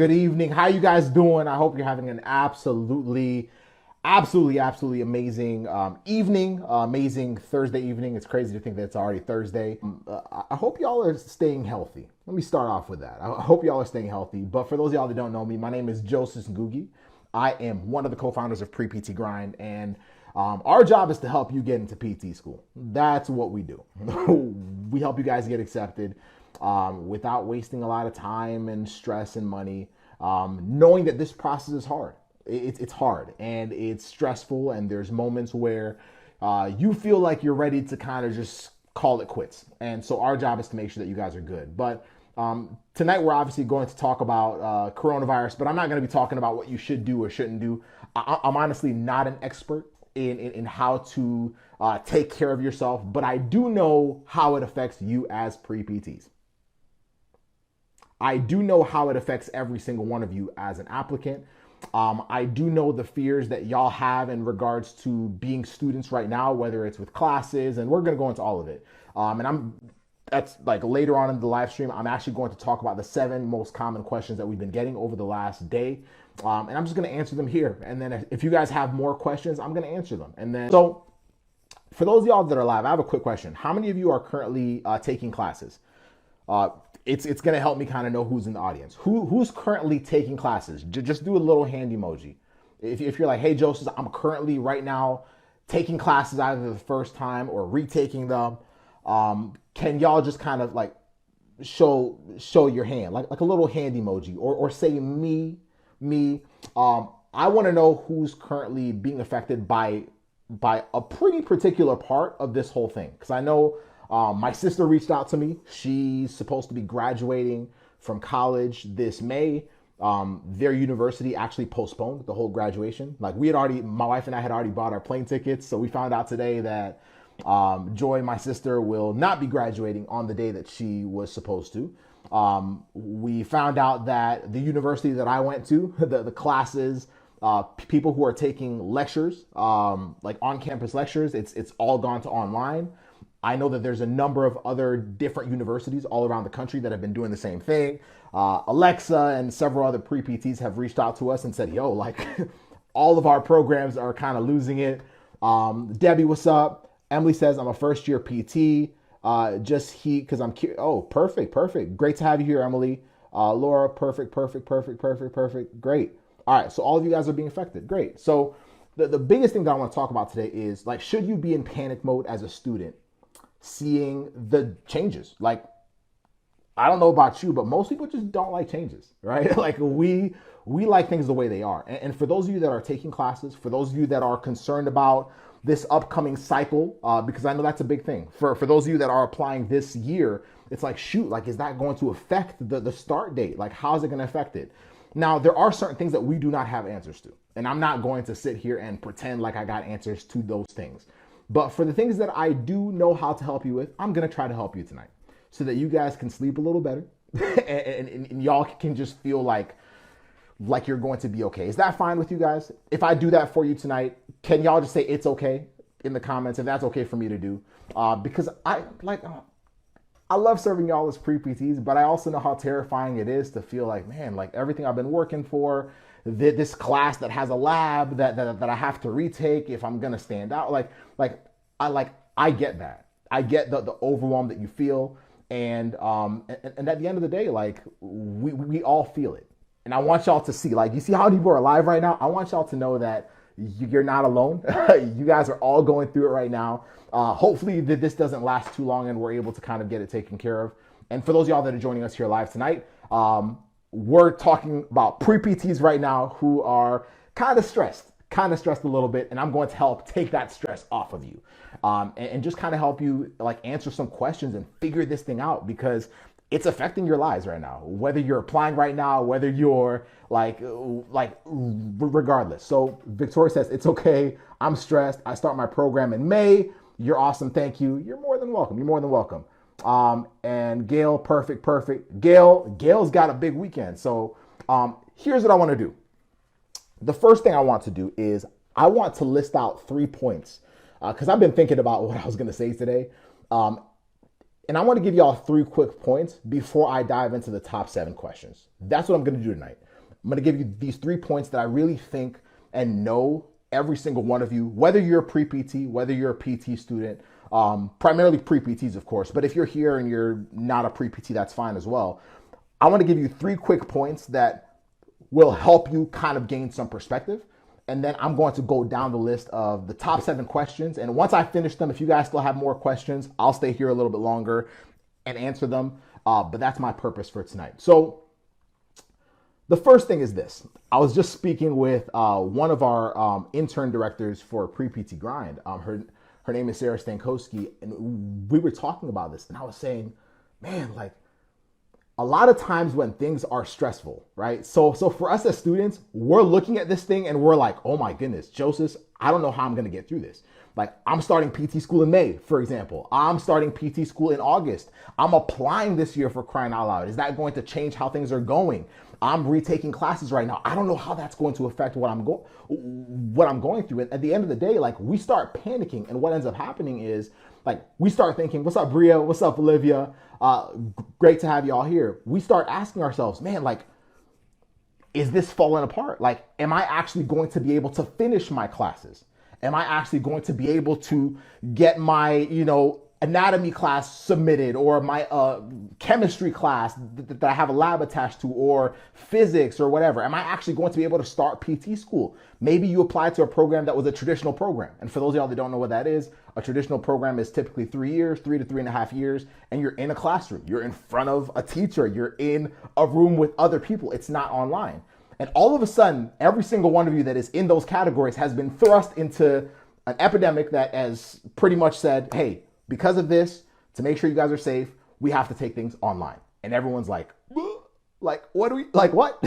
good evening. How you guys doing? I hope you're having an absolutely amazing evening, amazing Thursday evening. It's crazy to think that it's already Thursday. I hope y'all are staying healthy. Let me start off with that. I hope y'all are staying healthy. But for those of y'all that don't know me, my name is Joseph Ngugi. I am one of the co-founders of Pre-PT Grind, and our job is to help you get into PT school. That's what we do. We help you guys get accepted without wasting a lot of time and stress and money, knowing that this process is hard. It's hard and it's stressful, and there's moments where you feel like you're ready to kind of just call it quits. And so our job is to make sure that you guys are good. But tonight we're obviously going to talk about coronavirus, but I'm not going to be talking about what you should do or shouldn't do. I'm honestly not an expert in how to take care of yourself, but I do know how it affects you as pre-PTs. I do know how it affects every single one of you as an applicant. I do know the fears that y'all have in regards to being students right now, whether it's with classes, and we're going to go into all of it. That's like later on in the live stream, I'm actually going to talk about the 7 most common questions that we've been getting over the last day. And I'm just going to answer them here. And then if you guys have more questions, I'm going to answer them. And then, so for those of y'all that are live, I have a quick question. How many of you are currently taking classes? It's going to help me kind of know who's in the audience. Who's currently taking classes? Just do a little hand emoji. If you're like, hey, Joseph, I'm currently right now taking classes either the first time or retaking them. Can y'all just kind of like show your hand, like a little hand emoji, or say me. I want to know who's currently being affected by a pretty particular part of this whole thing. Because I know my sister reached out to me. She's supposed to be graduating from college this May. Their university actually postponed the whole graduation. Like my wife and I had already bought our plane tickets. So we found out today that Joy, my sister, will not be graduating on the day that she was supposed to. We found out that the university that I went to, the classes, people who are taking lectures, like on-campus lectures, it's all gone to online. I know that there's a number of other different universities all around the country that have been doing the same thing. Alexa and several other pre-PTs have reached out to us and said, yo, like all of our programs are kind of losing it. Debbie, what's up? Emily says, I'm a first year PT. Because I'm curious. Oh, perfect. Great to have you here, Emily. Laura, perfect. Great. All right. So all of you guys are being affected. Great. So the biggest thing that I want to talk about today is, like, should you be in panic mode as a student seeing the changes? Like, I don't know about you, but most people just don't like changes, right? Like we like things the way they are. And for those of you that are taking classes, for those of you that are concerned about this upcoming cycle, because I know that's a big thing. For those of you that are applying this year, it's like, shoot, like, is that going to affect the start date? Like, how is it going to affect it? Now, there are certain things that we do not have answers to. And I'm not going to sit here and pretend like I got answers to those things. But for the things that I do know how to help you with, I'm going to try to help you tonight so that you guys can sleep a little better and y'all can just feel like you're going to be okay. Is that fine with you guys? If I do that for you tonight, can y'all just say it's okay in the comments if that's okay for me to do? Because I love serving y'all as pre-PTs, but I also know how terrifying it is to feel like, man, like everything I've been working for, this class that has a lab that I have to retake if I'm gonna stand out. I get that. I get the overwhelm that you feel, and at the end of the day, like we all feel it. And I want y'all to see, like, you see how people are alive right now? I want y'all to know that you're not alone. You guys are all going through it right now. Hopefully this doesn't last too long and we're able to kind of get it taken care of. And for those of y'all that are joining us here live tonight, we're talking about pre-PTs right now who are kind of stressed a little bit. And I'm going to help take that stress off of you and just kind of help you like answer some questions and figure this thing out, because it's affecting your lives right now, whether you're applying right now, whether you're like regardless. So Victoria says, it's okay. I'm stressed. I start my program in May. You're awesome. Thank you. You're more than welcome. And Gail, perfect. Gail's got a big weekend. So here's what I want to do. The first thing I want to do is I want to list out 3 points because I've been thinking about what I was going to say today. And I want to give y'all 3 quick points before I dive into the top 7 questions. That's what I'm going to do tonight. I'm going to give you these 3 points that I really think and know every single one of you, whether you're a pre-PT, whether you're a PT student, primarily pre-PTs, of course, but if you're here and you're not a pre-PT, that's fine as well. I want to give you 3 quick points that will help you kind of gain some perspective. And then I'm going to go down the list of the top 7 questions. And once I finish them, if you guys still have more questions, I'll stay here a little bit longer and answer them. But that's my purpose for tonight. So the first thing is this. I was just speaking with one of our intern directors for Pre-PT Grind. Her name is Sarah Stankowski. And we were talking about this. And I was saying, man, like, a lot of times when things are stressful, right? So for us as students, we're looking at this thing and we're like, oh my goodness, Joseph, I don't know how I'm going to get through this. Like, I'm starting PT school in May, for example. I'm starting PT school in August. I'm applying this year, for crying out loud. Is that going to change how things are going? I'm retaking classes right now. I don't know how that's going to affect what I'm going through. And at the end of the day, like, we start panicking, and what ends up happening is, like, we start thinking, what's up, Bria? What's up, Olivia? Great to have you all here. We start asking ourselves, man, like, is this falling apart? Like, am I actually going to be able to finish my classes? Am I actually going to be able to get my, anatomy class submitted, or my chemistry class that I have a lab attached to, or physics or whatever? Am I actually going to be able to start PT school? Maybe you applied to a program that was a traditional program. And for those of y'all that don't know what that is, a traditional program is typically 3 years, 3 to 3.5 years, and you're in a classroom. You're in front of a teacher. You're in a room with other people. It's not online. And all of a sudden, every single one of you that is in those categories has been thrust into an epidemic that has pretty much said, hey, because of this, to make sure you guys are safe, we have to take things online. And everyone's like, what do we, like what?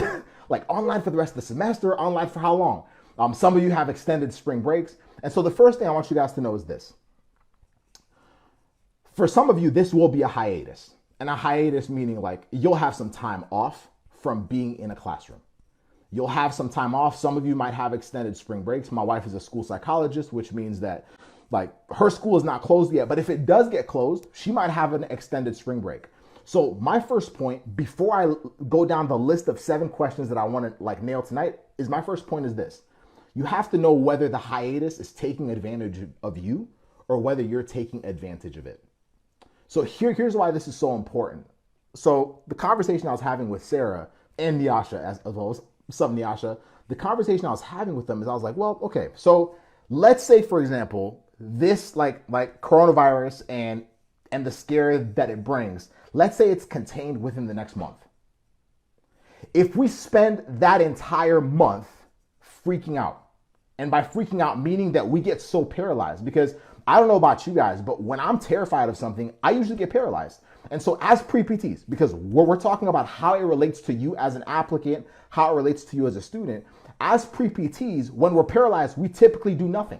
Like, online for the rest of the semester, online for how long? Some of you have extended spring breaks. And so the first thing I want you guys to know is this. For some of you, this will be a hiatus. And a hiatus meaning, like, you'll have some time off from being in a classroom. You'll have some time off. Some of you might have extended spring breaks. My wife is a school psychologist, which means that, like, her school is not closed yet, but if it does get closed, she might have an extended spring break. So my first point, before I go down the list of 7 questions that I want to, like, nail tonight, is my first point is this. You have to know whether the hiatus is taking advantage of you or whether you're taking advantage of it. So here's why this is so important. So the conversation I was having with Sarah and Nyasha, as well as some Nyasha, the conversation I was having with them is I was like, well, okay, so let's say, for example, this like coronavirus and the scare that it brings, let's say it's contained within the next month. If we spend that entire month freaking out, and by freaking out, meaning that we get so paralyzed, because I don't know about you guys, but when I'm terrified of something, I usually get paralyzed. And so as pre-PTs, because we're talking about how it relates to you as an applicant, how it relates to you as a student, as pre-PTs, when we're paralyzed, we typically do nothing.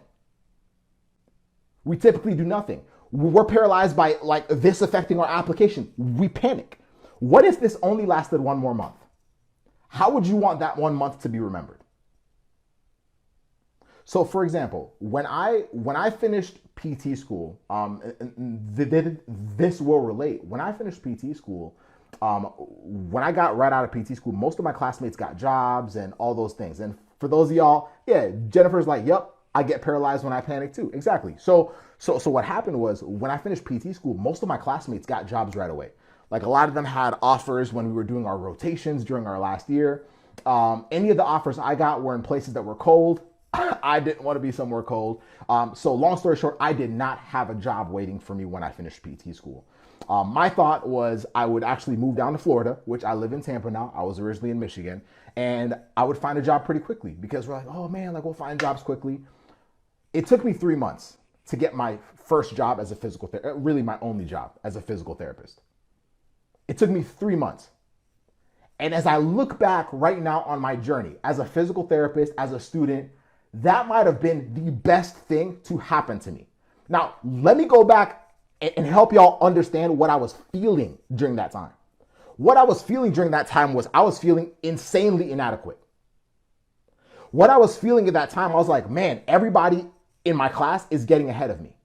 We typically do nothing. We're paralyzed by, like, this affecting our application. We panic. What if this only lasted 1 more month? How would you want that 1 month to be remembered? So, for example, when I finished PT school, this will relate. When I finished PT school, when I got right out of PT school, most of my classmates got jobs and all those things. And for those of y'all, yeah, Jennifer's like, yep, I get paralyzed when I panic too. Exactly. So what happened was, when I finished PT school, most of my classmates got jobs right away. Like, a lot of them had offers when we were doing our rotations during our last year. Any of the offers I got were in places that were cold. I didn't want to be somewhere cold. So long story short, I did not have a job waiting for me when I finished PT school. My thought was I would actually move down to Florida, which I live in Tampa now. I was originally in Michigan, and I would find a job pretty quickly, because we're like, oh man, like, we'll find jobs quickly. It took me 3 months to get my first job as a physical therapist, really my only job as a physical therapist. It took me 3 months. And as I look back right now on my journey as a physical therapist, as a student, that might have been the best thing to happen to me. Now, let me go back and help y'all understand what I was feeling during that time. What I was feeling during that time was I was feeling insanely inadequate. What I was feeling at that time, I was like, man, everybody in my class is getting ahead of me.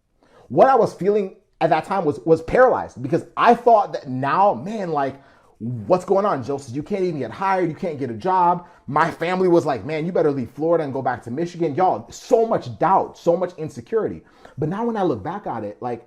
What I was feeling at that time was paralyzed, because I thought that now, man, like, what's going on, Joseph? You can't even get hired. You can't get a job. My family was like, man, you better leave Florida and go back to Michigan. Y'all, so much doubt, so much insecurity. But now when I look back at it, like,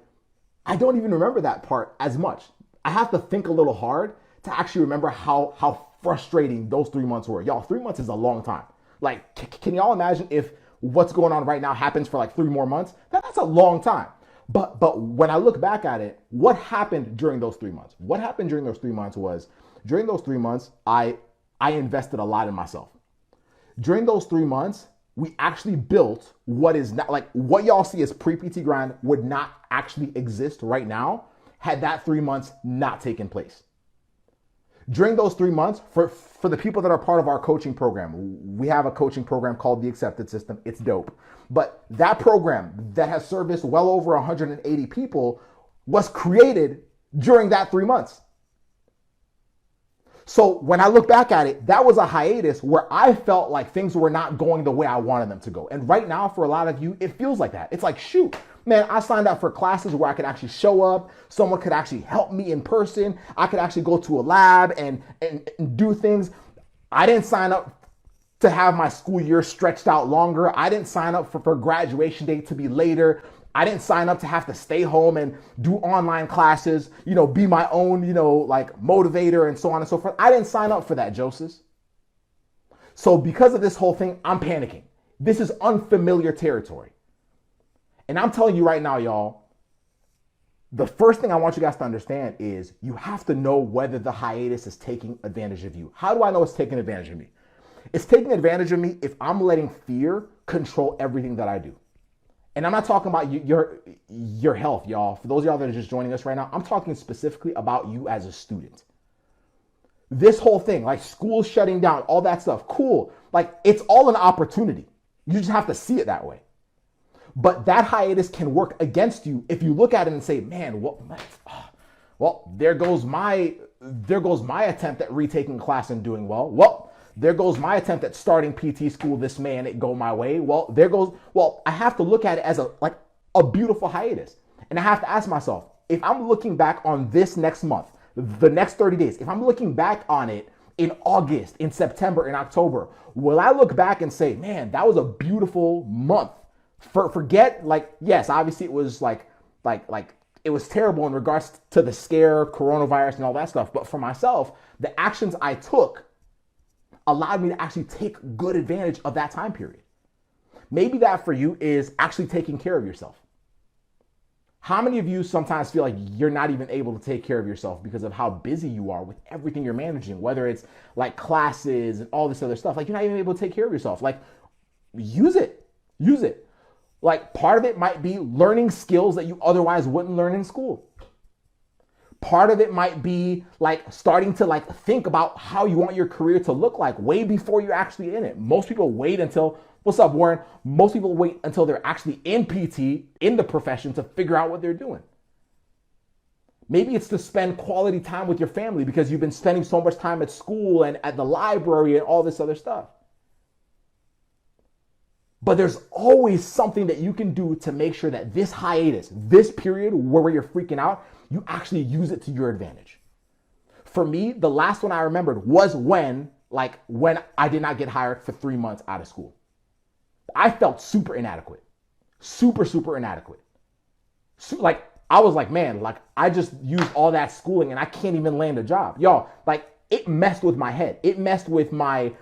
I don't even remember that part as much. I have to think a little hard to actually remember how frustrating those 3 months were. Y'all, 3 months is a long time. Like, can y'all imagine if what's going on right now happens for like 3 more months? That's a long time. But when I look back at it, what happened during those 3 months? What happened during those 3 months was, during those 3 months, I invested a lot in myself. During those 3 months, we actually built what is not, like, what y'all see as pre-PT grind would not actually exist right now had that 3 months not taken place. During those 3 months, for the people that are part of our coaching program, we have a coaching program called the Accepted System. It's dope. But that program that has serviced well over 180 people was created during that 3 months. So when I look back at it, that was a hiatus where I felt like things were not going the way I wanted them to go. And right now, for a lot of you, it feels like that. It's like, shoot, man, I signed up for classes where I could actually show up. Someone could actually help me in person. I could actually go to a lab and do things. I didn't sign up to have my school year stretched out longer. I didn't sign up for graduation day to be later. I didn't sign up to have to stay home and do online classes, be my own, like motivator and so on and so forth. I didn't sign up for that, Joseph. So because of this whole thing, I'm panicking. This is unfamiliar territory. And I'm telling you right now, y'all, the first thing I want you guys to understand is you have to know whether the hiatus is taking advantage of you. How do I know it's taking advantage of me? It's taking advantage of me if I'm letting fear control everything that I do. And I'm not talking about your health, y'all. For those of y'all that are just joining us right now, I'm talking specifically about you as a student. This whole thing, like school shutting down, all that stuff, cool. Like, it's all an opportunity. You just have to see it that way. But that hiatus can work against you if you look at it and say, man, well, there goes my attempt at retaking class and doing well. Well, there goes my attempt at starting PT school. This may and it go my way. Well, I have to look at it as a beautiful hiatus. And I have to ask myself, if I'm looking back on this next month, the next 30 days, if I'm looking back on it in August, in September, in October, will I look back and say, man, that was a beautiful month? Forget, like, yes, obviously it was like it was terrible in regards to the scare, coronavirus and all that stuff. But for myself, the actions I took allowed me to actually take good advantage of that time period. Maybe that for you is actually taking care of yourself. How many of you sometimes feel like you're not even able to take care of yourself because of how busy you are with everything you're managing, whether it's like classes and all this other stuff? Like, you're not even able to take care of yourself. Like, use it. Like, part of it might be learning skills that you otherwise wouldn't learn in school. Part of it might be like starting to like think about how you want your career to look like way before you're actually in it. Most people wait until, what's up, Warren? Most people wait until they're actually in PT, in the profession, to figure out what they're doing. Maybe it's to spend quality time with your family because you've been spending so much time at school and at the library and all this other stuff. But there's always something that you can do to make sure that this hiatus, this period where you're freaking out, you actually use it to your advantage. For me, the last one I remembered was when I did not get hired for 3 months out of school. I felt super inadequate. Super inadequate. Like, I was like, man, like, I just used all that schooling and I can't even land a job. Y'all, like, it messed with my head. It messed with my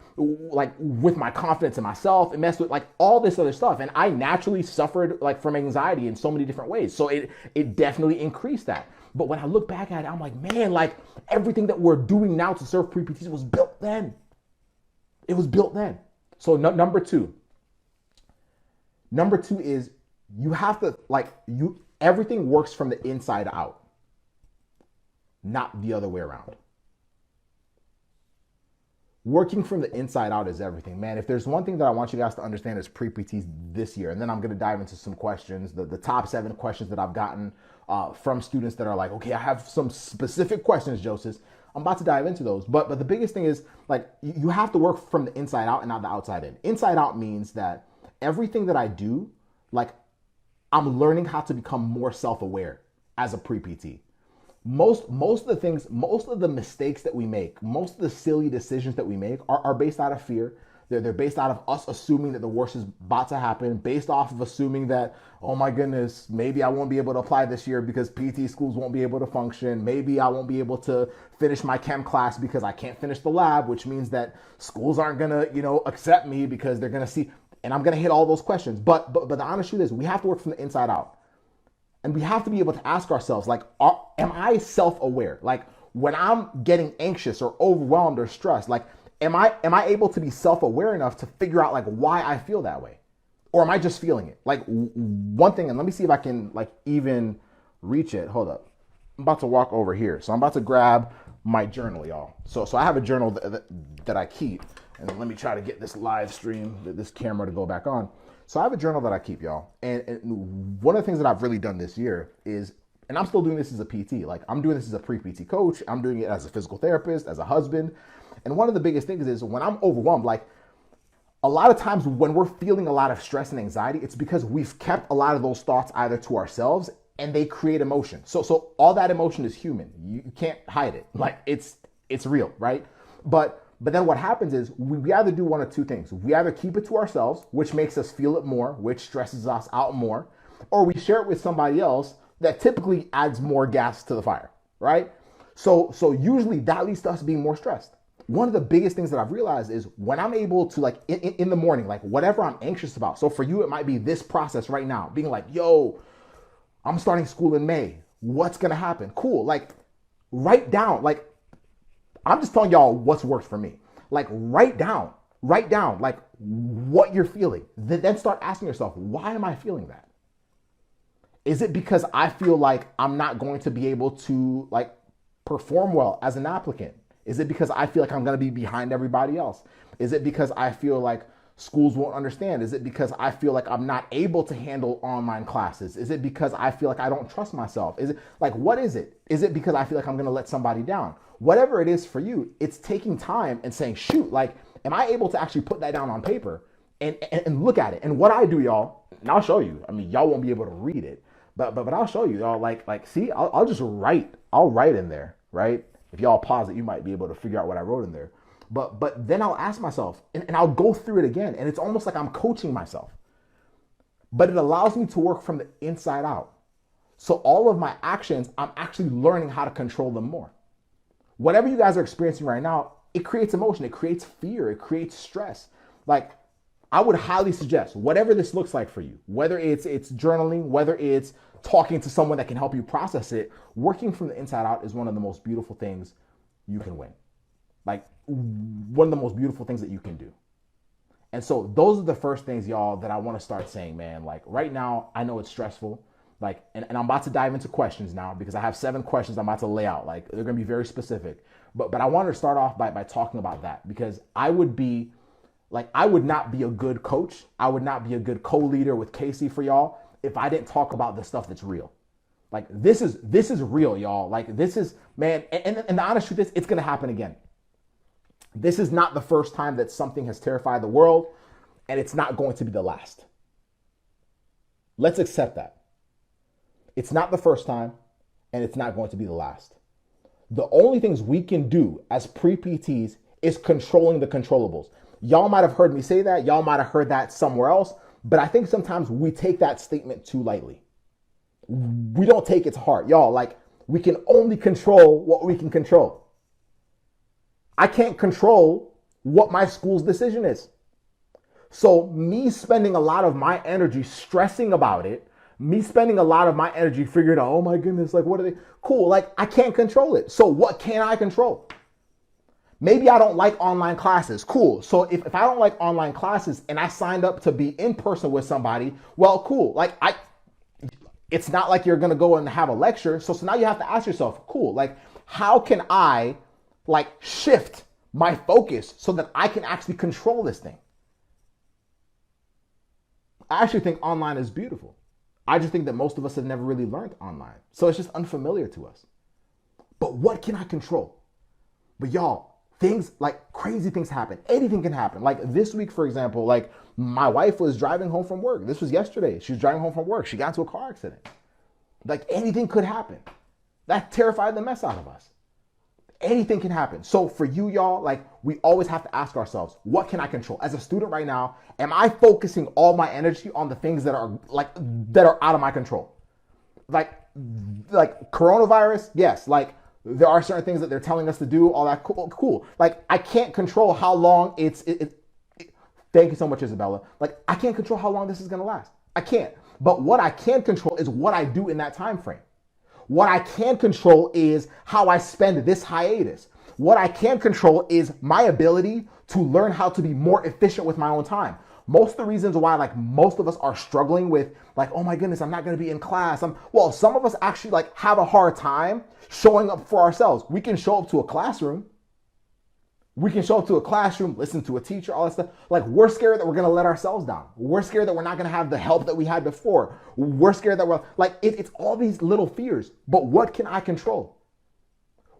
confidence in myself. It messed with like all this other stuff. And I naturally suffered like from anxiety in so many different ways. So it definitely increased that. But when I look back at it, I'm like, man, like everything that we're doing now to serve pre-PTs was built then. It was built then. So number two is you have to everything works from the inside out, not the other way around. Working from the inside out is everything, man. If there's one thing that I want you guys to understand as pre-PTs this year, and then I'm going to dive into some questions, the top 7 questions that I've gotten from students that are like, okay, I have some specific questions, Joseph. I'm about to dive into those. But the biggest thing is like you have to work from the inside out and not the outside in. Inside out means that everything that I do, like I'm learning how to become more self-aware as a pre-PT. most of the mistakes that we make, most of the silly decisions that we make are based out of fear. They're based out of us assuming that the worst is about to happen, based off of assuming that, oh my goodness, maybe I won't be able to apply this year because PT schools won't be able to function. Maybe I won't be able to finish my chem class because I can't finish the lab, which means that schools aren't gonna, accept me because they're gonna see, and I'm gonna hit all those questions. But the honest truth is we have to work from the inside out. And we have to be able to ask ourselves, like, am I self-aware? Like, when I'm getting anxious or overwhelmed or stressed, like, am I able to be self-aware enough to figure out like why I feel that way? Or am I just feeling it? Like, one thing, and let me see if I can like even reach it. Hold up. I'm about to walk over here. So I'm about to grab my journal, y'all. So I have a journal that I keep. And then let me try to get this live stream, this camera to go back on. So I have a journal that I keep, y'all. And one of the things that I've really done this year is, and I'm still doing this as a PT, like I'm doing this as a pre-PT coach. I'm doing it as a physical therapist, as a husband. And one of the biggest things is when I'm overwhelmed, like a lot of times when we're feeling a lot of stress and anxiety, it's because we've kept a lot of those thoughts either to ourselves and they create emotion. So all that emotion is human. You can't hide it. Like it's real, right? But then what happens is we either do one of two things. We either keep it to ourselves, which makes us feel it more, which stresses us out more, or we share it with somebody else that typically adds more gas to the fire, right? So usually that leads to us being more stressed. One of the biggest things that I've realized is when I'm able to like in the morning, like whatever I'm anxious about. So for you, it might be this process right now, being like, yo, I'm starting school in May. What's going to happen? Cool. Like write down, like I'm just telling y'all what's worked for me. Like write down like what you're feeling. Then start asking yourself, why am I feeling that? Is it because I feel like I'm not going to be able to like perform well as an applicant? Is it because I feel like I'm going to be behind everybody else? Is it because I feel like schools won't understand? Is it because I feel like I'm not able to handle online classes? Is it because I feel like I don't trust myself? Is it like, what is it? Is it because I feel like I'm going to let somebody down? Whatever it is for you, it's taking time and saying, shoot, like, am I able to actually put that down on paper and look at it? And what I do, y'all, and I'll show you. I mean, y'all won't be able to read it, but I'll show you, y'all. Like, see, I'll just write. I'll write in there, right? If y'all pause it, you might be able to figure out what I wrote in there. But then I'll ask myself, and I'll go through it again, and it's almost like I'm coaching myself. But it allows me to work from the inside out. So all of my actions, I'm actually learning how to control them more. Whatever you guys are experiencing right now, it creates emotion, it creates fear, it creates stress. Like, I would highly suggest, whatever this looks like for you, whether it's journaling, whether it's talking to someone that can help you process it, working from the inside out is one of the most beautiful things you can win. Like, one of the most beautiful things that you can do. And so those are the first things, y'all, that I want to start saying, man. Like right now, I know it's stressful. Like, and I'm about to dive into questions now because I have 7 questions I'm about to lay out. Like, they're going to be very specific. But I wanted to start off by talking about that because I would not be a good coach. I would not be a good co-leader with Casey for y'all if I didn't talk about the stuff that's real. Like, this is real, y'all. Like, this is, man, and the honest truth is, it's going to happen again. This is not the first time that something has terrified the world, and it's not going to be the last. Let's accept that. It's not the first time, and it's not going to be the last. The only things we can do as pre-PTs is controlling the controllables. Y'all might have heard me say that. Y'all might have heard that somewhere else, but I think sometimes we take that statement too lightly. We don't take it to heart. Y'all, like, we can only control what we can control. I can't control what my school's decision is. So me spending a lot of my energy stressing about it, me spending a lot of my energy figuring out, oh my goodness, like what are they? Cool, like I can't control it. So what can I control? Maybe I don't like online classes. Cool. So if I don't like online classes and I signed up to be in person with somebody, well, cool. Like it's not like you're gonna go and have a lecture. So now you have to ask yourself, cool, like how can I like shift my focus so that I can actually control this thing? I actually think online is beautiful. I just think that most of us have never really learned online. So it's just unfamiliar to us. But what can I control? But y'all, things like crazy things happen. Anything can happen. Like this week, for example, like my wife was driving home from work. This was yesterday. She was driving home from work. She got into a car accident. Like anything could happen. That terrified the mess out of us. Anything can happen. So for you, y'all, like, we always have to ask ourselves, what can I control? As a student right now, am I focusing all my energy on the things that are out of my control? Like coronavirus, yes. Like, there are certain things that they're telling us to do, all that cool. Like, I can't control how long thank you so much, Isabella. Like, I can't control how long this is gonna last. I can't. But what I can control is what I do in that time frame. What I can control is how I spend this hiatus. What I can control is my ability to learn how to be more efficient with my own time. Most of the reasons why, like, most of us are struggling with, like, oh my goodness, I'm not going to be in class. Some of us actually, like, have a hard time showing up for ourselves. We can show up to a classroom. Listen to a teacher, all that stuff. Like, we're scared that we're going to let ourselves down. We're scared that we're not going to have the help that we had before. We're scared that it's all these little fears. But what can I control?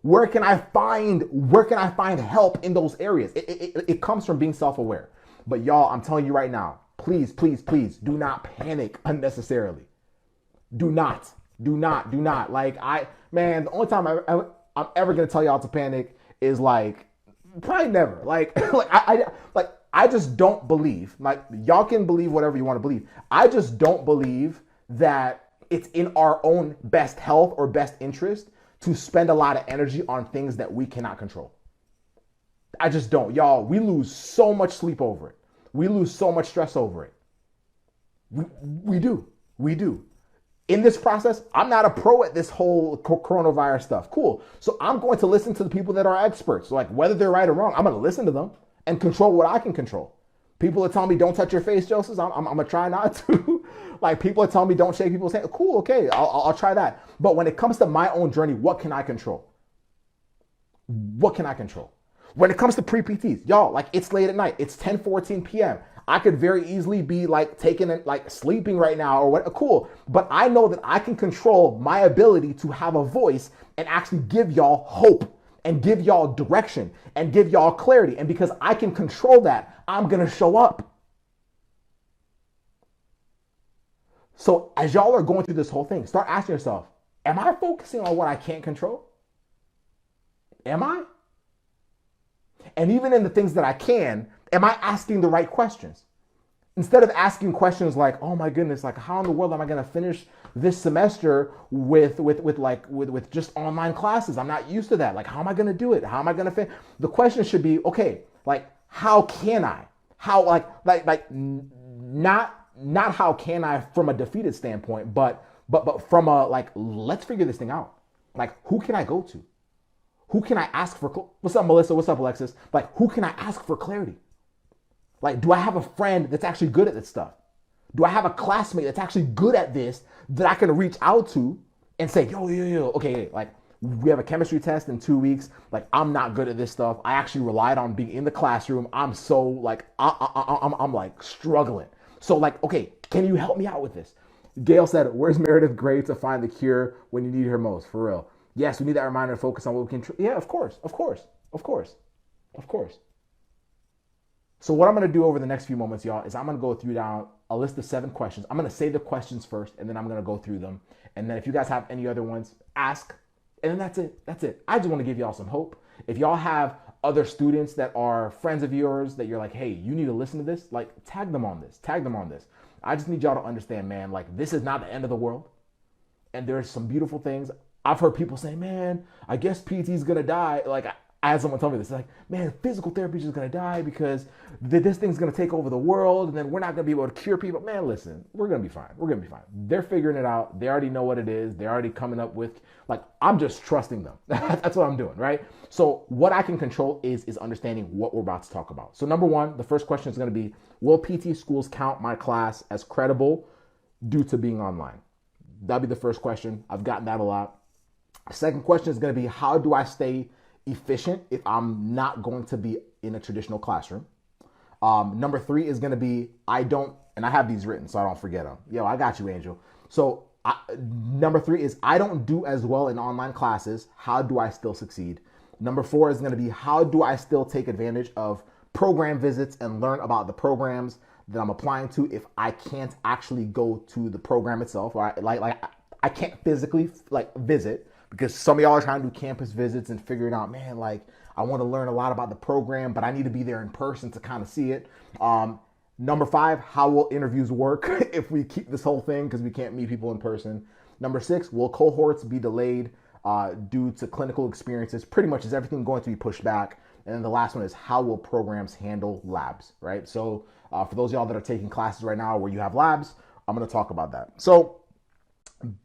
Where can I find help in those areas? It comes from being self-aware. But y'all, I'm telling you right now, please, please, please do not panic unnecessarily. Do not. Like, the only time I'm ever going to tell y'all to panic is, like, probably never. I just don't believe. Like, y'all can believe whatever you want to believe. I just don't believe that it's in our own best health or best interest to spend a lot of energy on things that we cannot control. I just don't. Y'all, we lose so much sleep over it. We lose so much stress over it. We do. In this process, I'm not a pro at this whole coronavirus stuff. Cool. So I'm going to listen to the people that are experts. Like, whether they're right or wrong, I'm going to listen to them and control what I can control. People are telling me don't touch your face, Joseph. I'm going to try not to. Like, people are telling me don't shake people's hands. Cool, okay, I'll try that. But when it comes to my own journey, what can I control? What can I control? When it comes to pre-PTs, y'all, like, it's late at night. It's 10:14 p.m. I could very easily be, like, sleeping right now or what. Cool. But I know that I can control my ability to have a voice and actually give y'all hope and give y'all direction and give y'all clarity. And because I can control that, I'm going to show up. So as y'all are going through this whole thing, start asking yourself, am I focusing on what I can't control? Am I? And even in the things that I can, am I asking the right questions? Instead of asking questions like, oh my goodness, like, how in the world am I going to finish this semester with just online classes? I'm not used to that. Like, how am I going to do it? How am I going to finish? The question should be, okay, like, how can I? How, not how can I from a defeated standpoint, but from a, like, let's figure this thing out. Like, who can I go to? Who can I ask for? What's up, Melissa? What's up, Alexis? Like, who can I ask for clarity? Like, do I have a friend that's actually good at this stuff? Do I have a classmate that's actually good at this that I can reach out to and say, yo, okay, like, we have a chemistry test in 2 weeks. Like, I'm not good at this stuff. I actually relied on being in the classroom. I'm so, like, I'm like struggling. So, like, okay, can you help me out with this? Gail said, where's Meredith Gray to find the cure when you need her most? For real. Yes, we need that reminder to focus on what we can. Yeah, of course. So what I'm going to do over the next few moments, y'all, is I'm going to go through down a list of 7 questions. I'm going to say the questions first, and then I'm going to go through them. And then if you guys have any other ones, ask. And then that's it. I just want to give y'all some hope. If y'all have other students that are friends of yours that you're like, hey, you need to listen to this, like, tag them on this. I just need y'all to understand, man, like, this is not the end of the world. And there's some beautiful things. I've heard people say, man, I guess PT is going to die. Like, I had someone tell me this, like, man, physical therapy is just going to die because this thing's going to take over the world and then we're not going to be able to cure people. Man, listen, we're going to be fine. They're figuring it out. They already know what it is. They're already coming up with, like, I'm just trusting them. That's what I'm doing, right? So what I can control is understanding what we're about to talk about. So number 1, the first question is going to be, will PT schools count my class as credible due to being online? That'll be the first question. I've gotten that a lot. Second question is going to be, how do I stay efficient if I'm not going to be in a traditional classroom? Number 3 is going to be, and I have these written so I don't forget them. Yo, I got you, Angel. So number 3 is, I don't do as well in online classes. How do I still succeed? Number 4 is going to be, how do I still take advantage of program visits and learn about the programs that I'm applying to if I can't actually go to the program itself, or I can't physically, like, visit. because some of y'all are trying to do campus visits and figuring out, man, like I want to learn a lot about the program, but I need to be there in person to kind of see it. Number 5, how will interviews work if we keep this whole thing because we can't meet people in person? Number 6, will cohorts be delayed due to clinical experiences? Pretty much is everything going to be pushed back? And then the last one is, how will programs handle labs, right? So for those of y'all that are taking classes right now where you have labs, I'm going to talk about that. So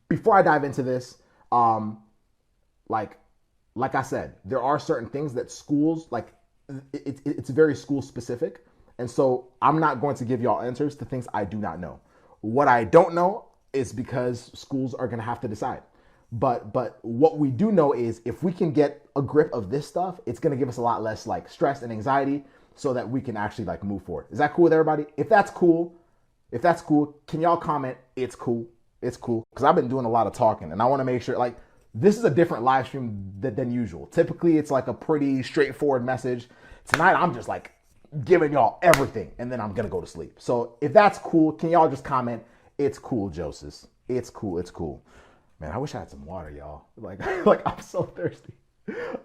before I dive into this, like I said, there are certain things that schools, like it's very school specific. And so I'm not going to give y'all answers to things I do not know. What I don't know is because schools are going to have to decide. But what we do know is if we can get a grip of this stuff, it's going to give us a lot less like stress and anxiety so that we can actually like move forward. Is that cool with everybody? If that's cool, can y'all comment, it's cool? It's cool. Because I've been doing a lot of talking and I want to make sure, like, this is a different live stream than usual. Typically, it's like a pretty straightforward message. Tonight, I'm just like giving y'all everything and then I'm going to go to sleep. So if that's cool, can y'all just comment, it's cool, Joseph. It's cool. It's cool. Man, I wish I had some water, y'all. Like I'm so thirsty.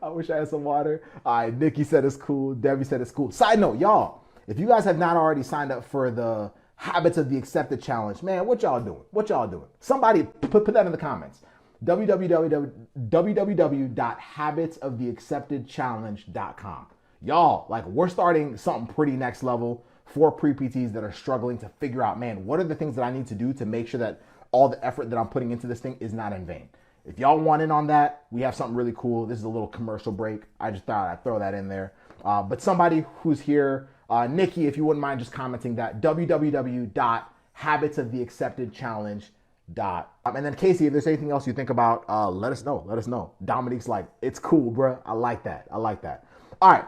I wish I had some water. All right, Nikki said it's cool. Debbie said it's cool. Side note, y'all, if you guys have not already signed up for the Habits of the Accepted Challenge, man, what y'all doing? What y'all doing? Somebody put that in the comments. www.habitsoftheacceptedchallenge.com. Y'all, like, we're starting something pretty next level for pre-PTs that are struggling to figure out, man, what are the things that I need to do to make sure that all the effort that I'm putting into this thing is not in vain. If y'all want in on that, we have something really cool. This is a little commercial break. I just thought I'd throw that in there. But somebody who's here, Nikki, if you wouldn't mind just commenting that, www.habitsoftheacceptedchallenge.com. And then Casey, if there's anything else you think about, let us know. Let us know. Dominique's like, it's cool, bro. I like that. I like that. All right.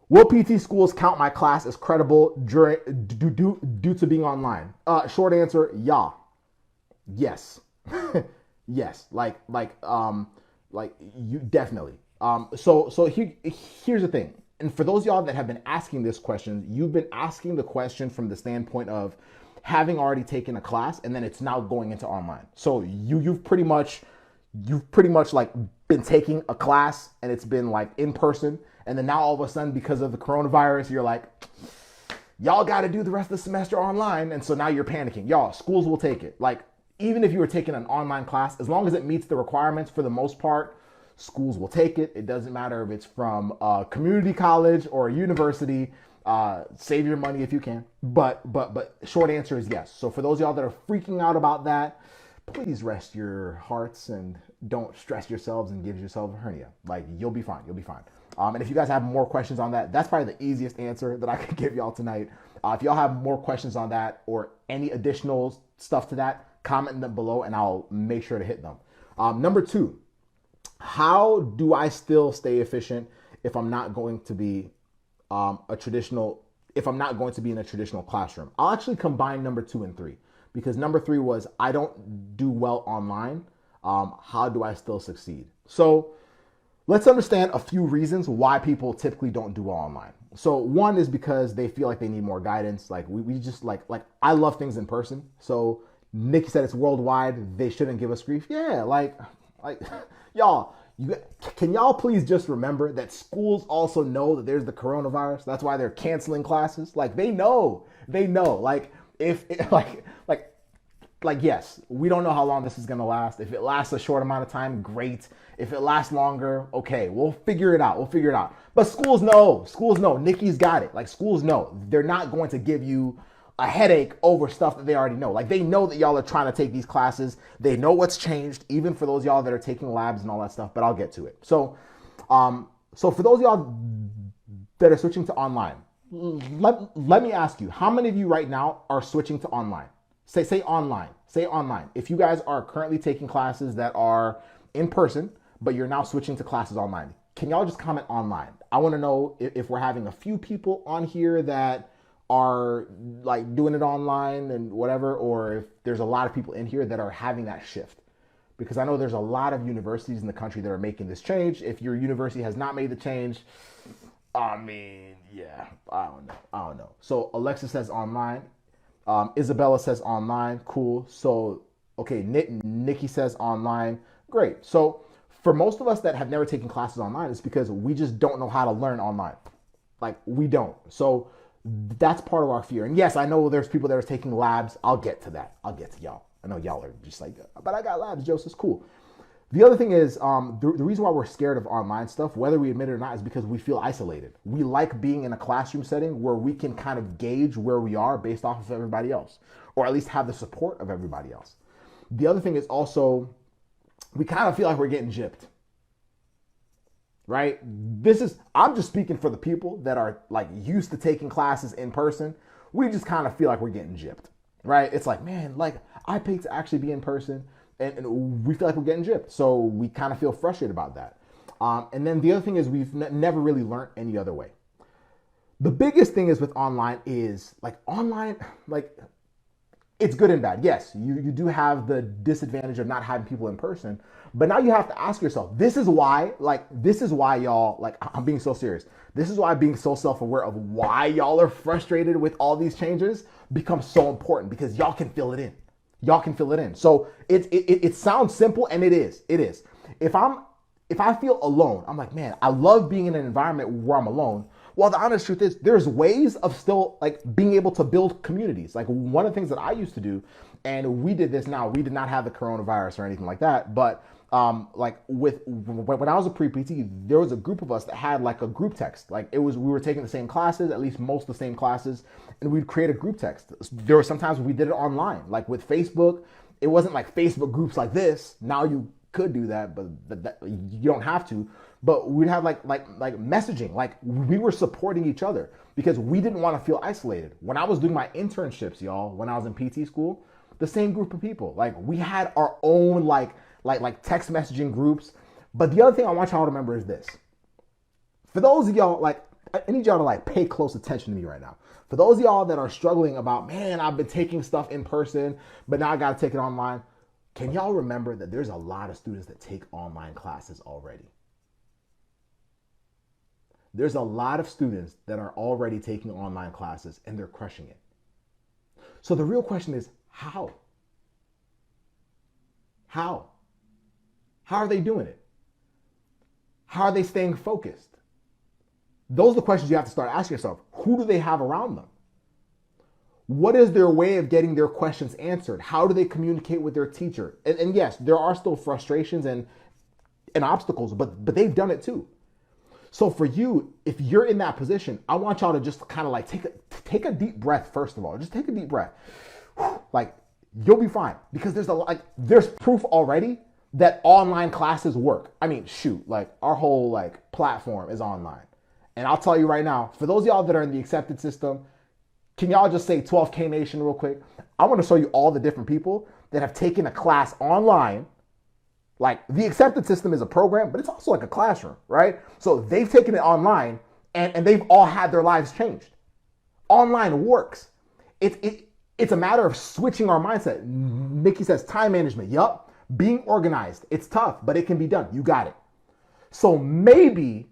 Will PT schools count my class as credible due to being online? Short answer, yeah. Yes. Yes. Like you definitely. So here's the thing. And for those of y'all that have been asking this question, you've been asking the question from the standpoint of having already taken a class and then it's now going into online. So you've pretty much like been taking a class and it's been like in person. And then now all of a sudden, because of the coronavirus, you're like, y'all got to do the rest of the semester online. And so now you're panicking. Y'all, schools will take it. Like, even if you were taking an online class, as long as it meets the requirements for the most part, schools will take it. It doesn't matter if it's from a community college or a university. Save your money if you can. But short answer is yes. So for those of y'all that are freaking out about that, please rest your hearts and don't stress yourselves and give yourself a hernia. Like, you'll be fine. You'll be fine. And if you guys have more questions on that, that's probably the easiest answer that I could give y'all tonight. If y'all have more questions on that or any additional stuff to that, comment them below and I'll make sure to hit them. Number 2, how do I still stay efficient if I'm not going to be in a traditional classroom? I'll actually combine number 2 and 3 because number 3 was I don't do well online. How do I still succeed? So let's understand a few reasons why people typically don't do well online. So one is because they feel like they need more guidance. Like we just like I love things in person. So Nikki said it's worldwide. They shouldn't give us grief. Yeah, like y'all, can y'all please just remember that schools also know that there's the coronavirus. That's why they're canceling classes. Like they know. Like if yes, we don't know how long this is gonna last. If it lasts a short amount of time, great. If it lasts longer, okay, we'll figure it out. But schools know. Nikki's got it. Like schools know. They're not going to give you a headache over stuff that they already know. Like they know that y'all are trying to take these classes. They know what's changed, even for those of y'all that are taking labs and all that stuff, but I'll get to it. So for those of y'all that are switching to online, let me ask you, how many of you right now are switching to online? Say online. If you guys are currently taking classes that are in person, but you're now switching to classes online, can y'all just comment online? I want to know if we're having a few people on here that are like doing it online and whatever, or if there's a lot of people in here that are having that shift. Because I know there's a lot of universities in the country that are making this change. If your university has not made the change, I mean, yeah, I don't know. So Alexa says online. Isabella says online. Cool. So, okay, Nikki says online. Great. So For most of us that have never taken classes online, it's because we just don't know how to learn online. Like, we don't. So that's part of our fear. And yes, I know there's people that are taking labs. I'll get to that. I'll get to y'all. I know y'all are just like, but I got labs, Joseph, cool. The other thing is, the reason why we're scared of online stuff, whether we admit it or not, is because we feel isolated. We like being in a classroom setting where we can kind of gauge where we are based off of everybody else, or at least have the support of everybody else. The other thing is also, we kind of feel like we're getting gypped, right? I'm just speaking for the people that are like used to taking classes in person. We just kind of feel like we're getting gypped, right? It's like, man, like I paid to actually be in person. And we feel like we're getting gypped. So we kind of feel frustrated about that. And then the other thing is we've never really learned any other way. The biggest thing is with online is like online, like it's good and bad. Yes, you do have the disadvantage of not having people in person, but now you have to ask yourself, this is why y'all, like I'm being so serious. This is why being so self-aware of why y'all are frustrated with all these changes becomes so important, because y'all can fill it in. Y'all can fill it in. So it sounds simple, and it is. It is. If I feel alone, I'm like, man, I love being in an environment where I'm alone. Well, the honest truth is there's ways of still like being able to build communities. Like one of the things that I used to do, and we did this now, we did not have the coronavirus or anything like that, but like when I was a pre-PT, there was a group of us that had like a group text. Like we were taking the same classes, at least most of the same classes, and we'd create a group text. There were sometimes we did it online, like with Facebook. It wasn't like Facebook groups like this. Now you could do that, but you don't have to. But we'd have like messaging, like we were supporting each other because we didn't want to feel isolated. When I was doing my internships, y'all, when I was in PT school, the same group of people, like we had our own like text messaging groups. But the other thing I want y'all to remember is this. For those of y'all, like, I need y'all to like pay close attention to me right now. For those of y'all that are struggling about, man, I've been taking stuff in person, but now I got to take it online. Can y'all remember that there's a lot of students that take online classes already? There's a lot of students that are already taking online classes and they're crushing it. So the real question is, how? How? How are they doing it? How are they staying focused? Those are the questions you have to start asking yourself. Who do they have around them? What is their way of getting their questions answered? How do they communicate with their teacher? And yes, there are still frustrations and obstacles, but they've done it too. So for you, if you're in that position, I want y'all to just kind of like take a deep breath. First of all, just take a deep breath. Like you'll be fine, because there's proof already that online classes work. I mean, shoot, like our whole like platform is online. And I'll tell you right now, for those of y'all that are in the accepted system, can y'all just say 12K Nation real quick? I want to show you all the different people that have taken a class online. Like the accepted system is a program, but it's also like a classroom, right? So they've taken it online and they've all had their lives changed. Online works. It's a matter of switching our mindset. Nikki says time management. Yup. Being organized. It's tough, but it can be done. You got it. So maybe,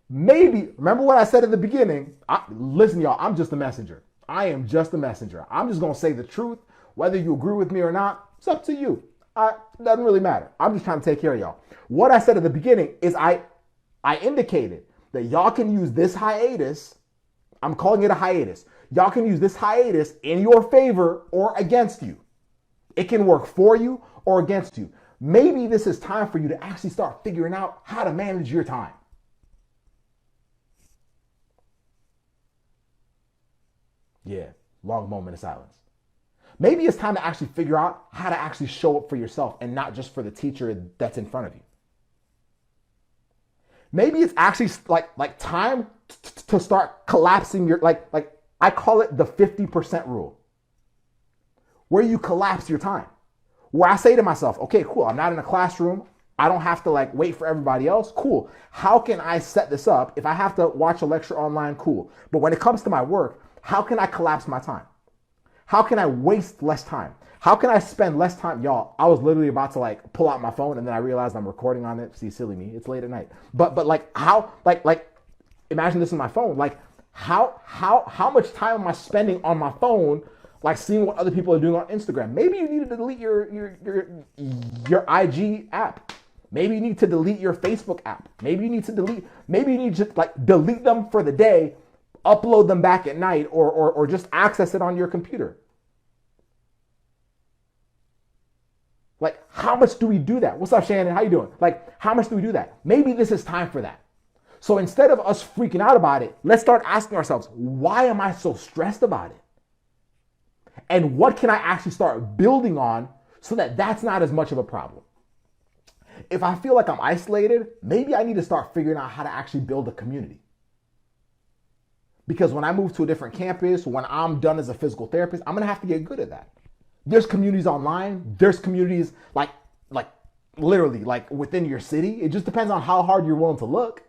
remember what I said at the beginning? Listen, y'all, I'm just a messenger. I am just a messenger. I'm just going to say the truth. Whether you agree with me or not, it's up to you. It doesn't really matter. I'm just trying to take care of y'all. What I said at the beginning is I indicated that y'all can use this hiatus. I'm calling it a hiatus. Y'all can use this hiatus in your favor or against you. It can work for you or against you. Maybe this is time for you to actually start figuring out how to manage your time. Yeah, long moment of silence. Maybe it's time to actually figure out how to actually show up for yourself and not just for the teacher that's in front of you. Maybe it's actually like time to start collapsing your, like I call it the 50% rule, where you collapse your time. Where I say to myself, okay, cool, I'm not in a classroom. I don't have to like wait for everybody else. Cool. How can I set this up? If I have to watch a lecture online, cool. But when it comes to my work, how can I collapse my time? How can I waste less time? How can I spend less time? Y'all, I was literally about to like pull out my phone and then I realized I'm recording on it. See, silly me, it's late at night. But like how, like imagine this in my phone. Like how much time am I spending on my phone, like seeing what other people are doing on Instagram? Maybe you need to delete your IG app. Maybe you need to delete your Facebook app. Maybe you need to delete them for the day, upload them back at night, or just access it on your computer. Like, how much do we do that? What's up, Shannon? How you doing? Like, how much do we do that? Maybe this is time for that. So instead of us freaking out about it, let's start asking ourselves, why am I so stressed about it? And what can I actually start building on so that that's not as much of a problem? If I feel like I'm isolated, maybe I need to start figuring out how to actually build a community. Because when I move to a different campus, when I'm done as a physical therapist, I'm gonna have to get good at that. There's communities online. There's communities like literally like within your city. It just depends on how hard you're willing to look.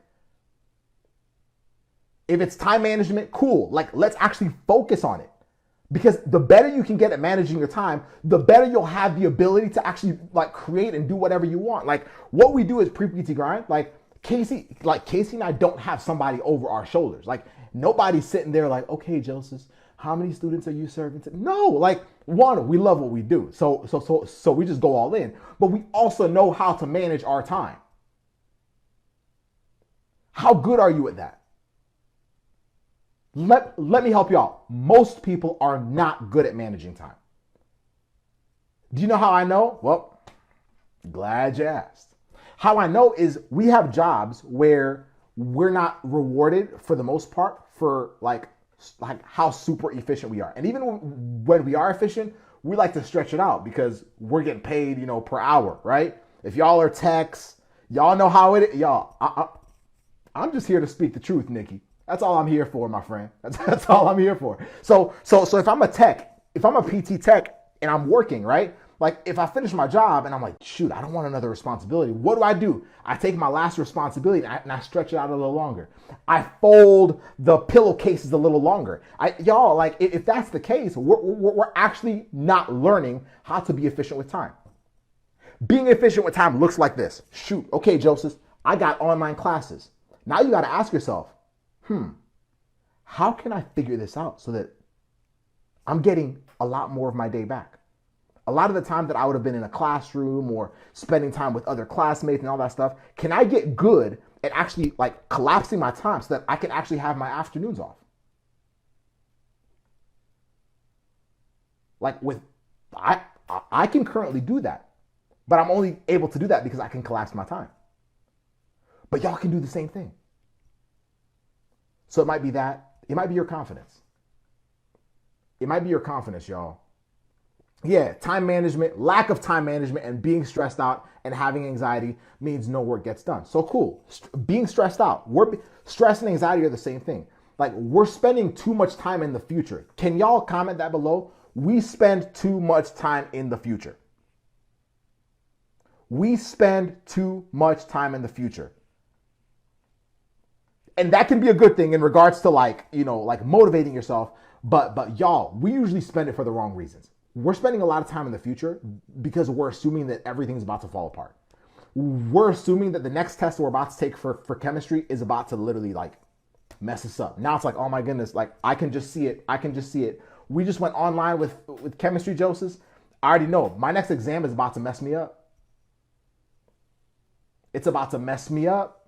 If it's time management, cool. Like, let's actually focus on it. Because the better you can get at managing your time, the better you'll have the ability to actually like create and do whatever you want. Like, what we do is pre-PT grind. Like Casey and I don't have somebody over our shoulders. Like, nobody's sitting there like, okay, Joseph, how many students are you serving to? No, like, one, we love what we do. So we just go all in. But we also know how to manage our time. How good are you at that? Let me help you out. Most people are not good at managing time. Do you know how I know? Well, glad you asked. How I know is we have jobs where we're not rewarded for the most part for like how super efficient we are. And even when we are efficient, we like to stretch it out because we're getting paid, per hour, right? If y'all are techs, y'all know how it is. Y'all, I'm just here to speak the truth, Nikki. That's all I'm here for, my friend. That's all I'm here for. So if I'm a tech, if I'm a PT tech and I'm working, right? Like, if I finish my job and I'm like, shoot, I don't want another responsibility. What do? I take my last responsibility and I stretch it out a little longer. I fold the pillowcases a little longer. If that's the case, we're actually not learning how to be efficient with time. Being efficient with time looks like this. Shoot, okay, Joseph, I got online classes. Now you got to ask yourself, how can I figure this out so that I'm getting a lot more of my day back? A lot of the time that I would have been in a classroom or spending time with other classmates and all that stuff, can I get good at actually like collapsing my time so that I can actually have my afternoons off? Like I can currently do that, but I'm only able to do that because I can collapse my time. But y'all can do the same thing. So it might be that. It might be your confidence. It might be your confidence, y'all. Yeah, time management, lack of time management, and being stressed out and having anxiety means no work gets done. So cool. Being stressed out. Stress and anxiety are the same thing. Like, we're spending too much time in the future. Can y'all comment that below? We spend too much time in the future. We spend too much time in the future. And that can be a good thing in regards to like motivating yourself. But y'all, we usually spend it for the wrong reasons. We're spending a lot of time in the future because we're assuming that everything's about to fall apart. We're assuming that the next test we're about to take for chemistry is about to literally like mess us up. Now it's like, oh my goodness, like I can just see it. We just went online with chemistry, Joseph. I already know my next exam is about to mess me up. It's about to mess me up.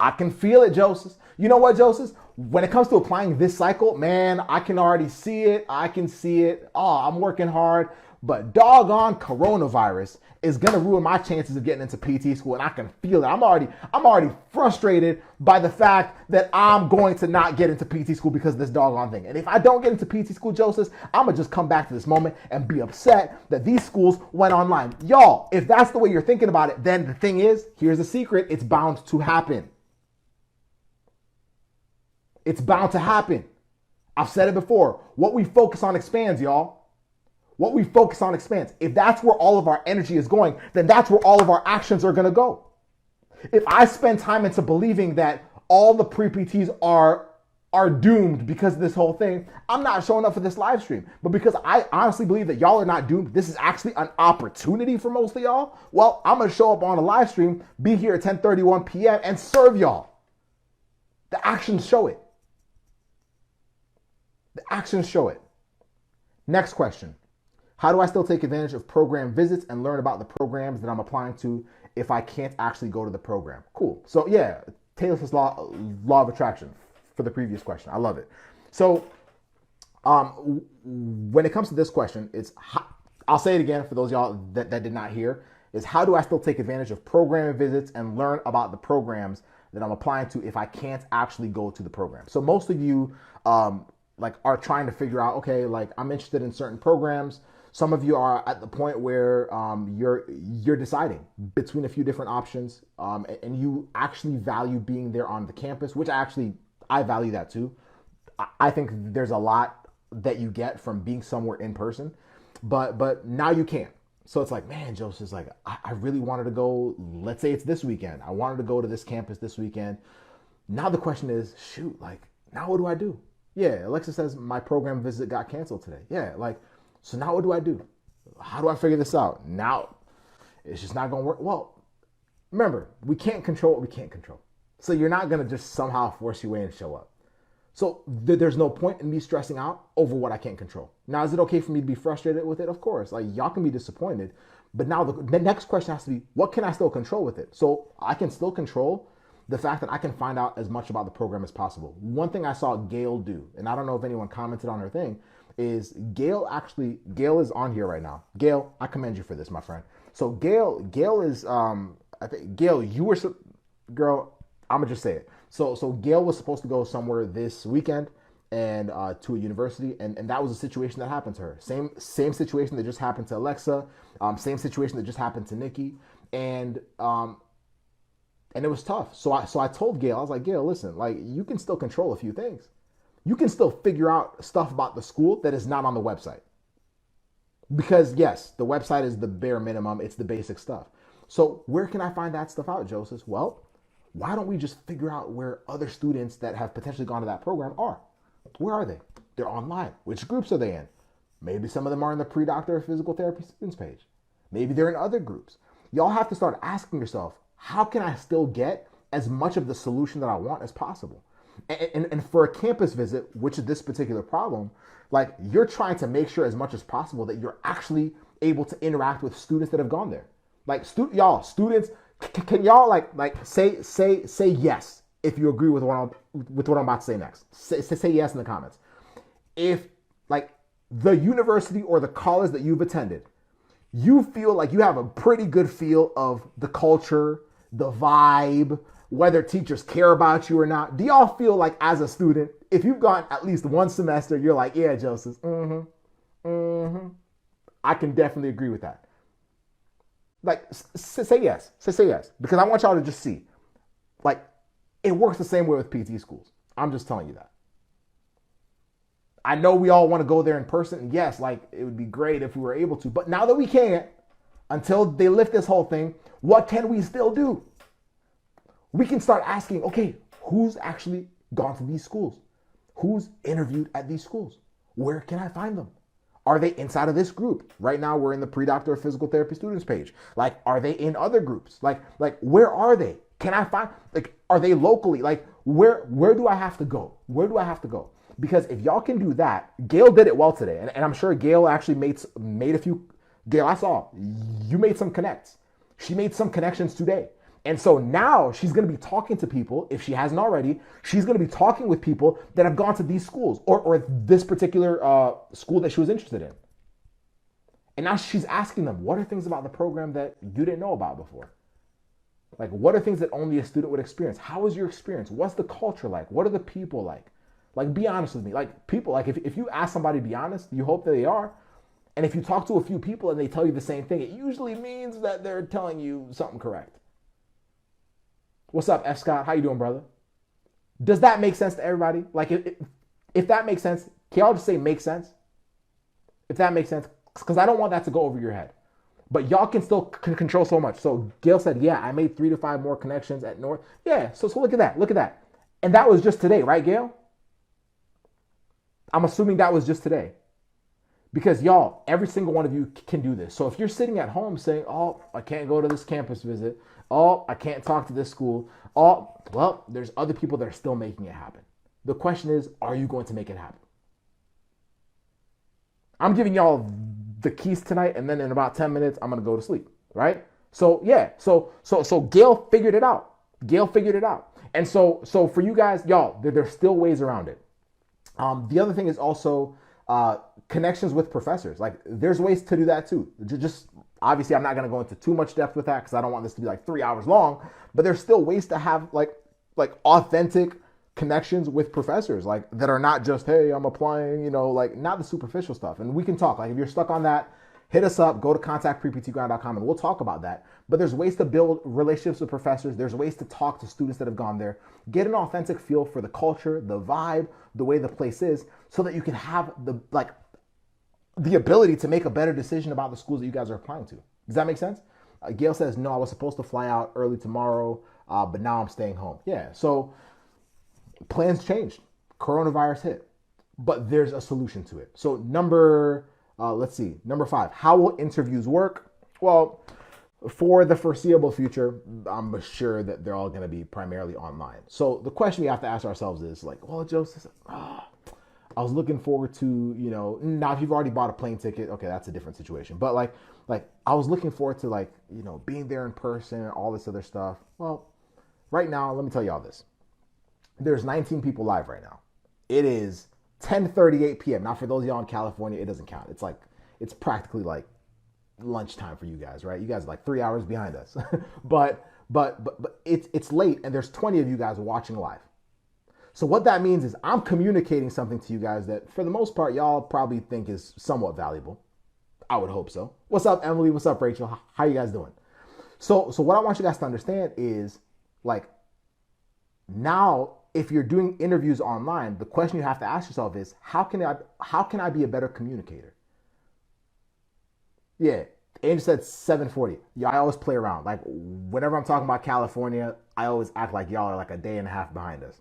I can feel it, Joseph. You know what, Joseph? When it comes to applying this cycle, man, I can already see it. I can see it. Oh, I'm working hard. But doggone coronavirus is going to ruin my chances of getting into PT school, and I can feel it. I'm already frustrated by the fact that I'm going to not get into PT school because of this doggone thing. And if I don't get into PT school, Joseph, I'm going to just come back to this moment and be upset that these schools went online. Y'all, if that's the way you're thinking about it, then the thing is, here's the secret. It's bound to happen. It's bound to happen. I've said it before. What we focus on expands, y'all. What we focus on expands. If that's where all of our energy is going, then that's where all of our actions are going to go. If I spend time into believing that all the pre-PTs are doomed because of this whole thing, I'm not showing up for this live stream. But because I honestly believe that y'all are not doomed, this is actually an opportunity for most of y'all, well, I'm going to show up on a live stream, be here at 10:31 p.m. and serve y'all. The actions show it. The actions show it. Next question. How do I still take advantage of program visits and learn about the programs that I'm applying to if I can't actually go to the program? Cool. So yeah, Taylor's law of attraction for the previous question. I love it. So when it comes to this question, I'll say it again for those of y'all that did not hear, is how do I still take advantage of program visits and learn about the programs that I'm applying to if I can't actually go to the program? So most of you are trying to figure out, okay, like I'm interested in certain programs. Some of you are at the point where you're deciding between a few different options, and you actually value being there on the campus, which I value that too. I think there's a lot that you get from being somewhere in person, but now you can't. So it's like, man, Joseph's like, I really wanted to go. Let's say it's this weekend. I wanted to go to this campus this weekend. Now the question is, shoot, like now what do I do? Yeah, Alexa says my program visit got canceled today. Yeah, like. So now what do I do? How do I figure this out? Now it's just not going to work. Well, remember, we can't control what we can't control. So you're not going to just somehow force your way and show up. So there's no point in me stressing out over what I can't control. Now, is it okay for me to be frustrated with it? Of course. Like y'all can be disappointed. But now the next question has to be, what can I still control with it? So I can still control the fact that I can find out as much about the program as possible. One thing I saw Gail do, and I don't know if anyone commented on her thing, is Gail is on here right now. Gail, I commend you for this, my friend. So Gail is, I think, Gail, you were, girl, I'm gonna just say it. So Gail was supposed to go somewhere this weekend and to a university, and that was a situation that happened to her. Same situation that just happened to Alexa, same situation that just happened to Nikki, and it was tough. So I told Gail, I was like, Gail, listen, like you can still control a few things. You can still figure out stuff about the school that is not on the website. Because yes, the website is the bare minimum. It's the basic stuff. So where can I find that stuff out, Joseph? Well, why don't we just figure out where other students that have potentially gone to that program are? Where are they? They're online. Which groups are they in? Maybe some of them are in the pre-doctor of physical therapy students page. Maybe they're in other groups. Y'all have to start asking yourself, how can I still get as much of the solution that I want as possible? And for a campus visit, which is this particular problem, like you're trying to make sure as much as possible that you're actually able to interact with students that have gone there. Like students, can y'all like say yes if you agree with what I'm about to say next. Say yes in the comments. If like the university or the college that you've attended, you feel like you have a pretty good feel of the culture, the vibe, whether teachers care about you or not. Do y'all feel like as a student, if you've gone at least one semester, you're like, yeah, Joseph, I can definitely agree with that. Like, say yes. Say yes. Because I want y'all to just see. Like, it works the same way with PT schools. I'm just telling you that. I know we all want to go there in person. And yes, like, it would be great if we were able to. But now that we can't, until they lift this whole thing, what can we still do? We can start asking, okay, who's actually gone to these schools? Who's interviewed at these schools? Where can I find them? Are they inside of this group? Right now, we're in the pre-doctor of physical therapy students page. Like, are they in other groups? Like, where are they? Can I find, like, are they locally? Like, where do I have to go? Where do I have to go? Because if y'all can do that, Gail did it well today. And I'm sure Gail actually made a few, Gail, I saw, you made some connects. She made some connections today. And so now she's going to be talking to people, if she hasn't already, she's going to be talking with people that have gone to these schools or this particular school that she was interested in. And now she's asking them, what are things about the program that you didn't know about before? Like, what are things that only a student would experience? How is your experience? What's the culture like? What are the people like? Like, be honest with me. Like, people, like, if you ask somebody to be honest, you hope that they are. And if you talk to a few people and they tell you the same thing, it usually means that they're telling you something correct. What's up, F. Scott? How you doing, brother? Does that make sense to everybody? Like, if that makes sense, can y'all just say make sense? If that makes sense, because I don't want that to go over your head. But y'all can still control so much. So Gail said, yeah, I made 3 to 5 more connections at North. Yeah, so look at that. Look at that. And that was just today, right, Gail? I'm assuming that was just today. Because y'all, every single one of you can do this. So if you're sitting at home saying, oh, I can't go to this campus visit. Oh, I can't talk to this school. Oh, well, there's other people that are still making it happen. The question is, are you going to make it happen? I'm giving y'all the keys tonight, and then in about 10 minutes, I'm going to go to sleep, right? So yeah, so Gail figured it out. Gail figured it out. And so for you guys, y'all, there's still ways around it. The other thing is also connections with professors. Like there's ways to do that too. Just obviously, I'm not going to go into too much depth with that because I don't want this to be like 3 hours long, but there's still ways to have like authentic connections with professors, like that are not just, hey, I'm applying, you know, like not the superficial stuff. And we can talk. Like if you're stuck on that, hit us up, go to contactpreptgrind.com and we'll talk about that. But there's ways to build relationships with professors. There's ways to talk to students that have gone there, get an authentic feel for the culture, the vibe, the way the place is, so that you can have the ability to make a better decision about the schools that you guys are applying to. Does that make sense? Gail says, no, I was supposed to fly out early tomorrow, but now I'm staying home. Yeah, so plans changed. Coronavirus hit, but there's a solution to it. So number 5, how will interviews work? Well, for the foreseeable future, I'm sure that they're all going to be primarily online. So the question we have to ask ourselves is like, well, Joseph, I was looking forward to, you know, now if you've already bought a plane ticket, okay, that's a different situation. But like I was looking forward to like, you know, being there in person and all this other stuff. Well, right now, let me tell you all this. There's 19 people live right now. It is 10:38 p.m. Now, for those of y'all in California, it doesn't count. It's practically like lunchtime for you guys, right? You guys are like 3 hours behind us. but it's late and there's 20 of you guys watching live. So what that means is I'm communicating something to you guys that for the most part, y'all probably think is somewhat valuable. I would hope so. What's up, Emily? What's up, Rachel? How you guys doing? So what I want you guys to understand is like now, if you're doing interviews online, the question you have to ask yourself is, how can I be a better communicator? Yeah, Angel said 7:40. Yeah, I always play around. Like whenever I'm talking about California, I always act like y'all are like a day and a half behind us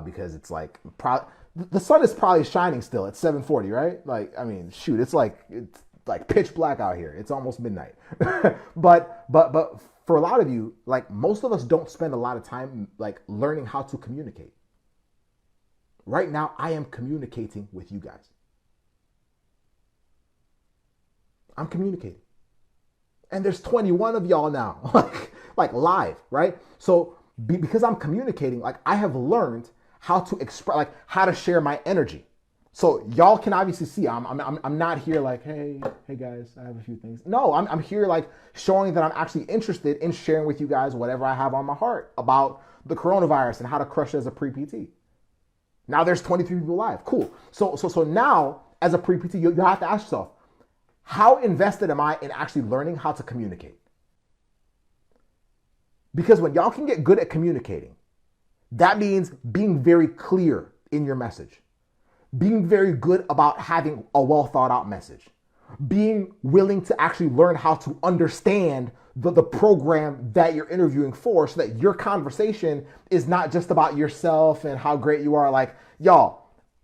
because it's like the sun is probably shining still at 7:40, right? Like I mean, shoot, it's like pitch black out here. It's almost midnight. but for a lot of you, like most of us don't spend a lot of time like learning how to communicate. Right now, I am communicating with you guys. I'm communicating. And there's 21 of y'all now, like live, right? So because I'm communicating, like I have learned how to express, like how to share my energy. So y'all can obviously see I'm not here like, hey guys, I have a few things. No, I'm here like showing that I'm actually interested in sharing with you guys whatever I have on my heart about the coronavirus and how to crush it as a pre-PT. Now there's 23 people live. Cool. So now as a pre-PT, you have to ask yourself, how invested am I in actually learning how to communicate? Because when y'all can get good at communicating, that means being very clear in your message. Being very good about having a well thought out message, being willing to actually learn how to understand the program that you're interviewing for so that your conversation is not just about yourself and how great you are. Like, y'all,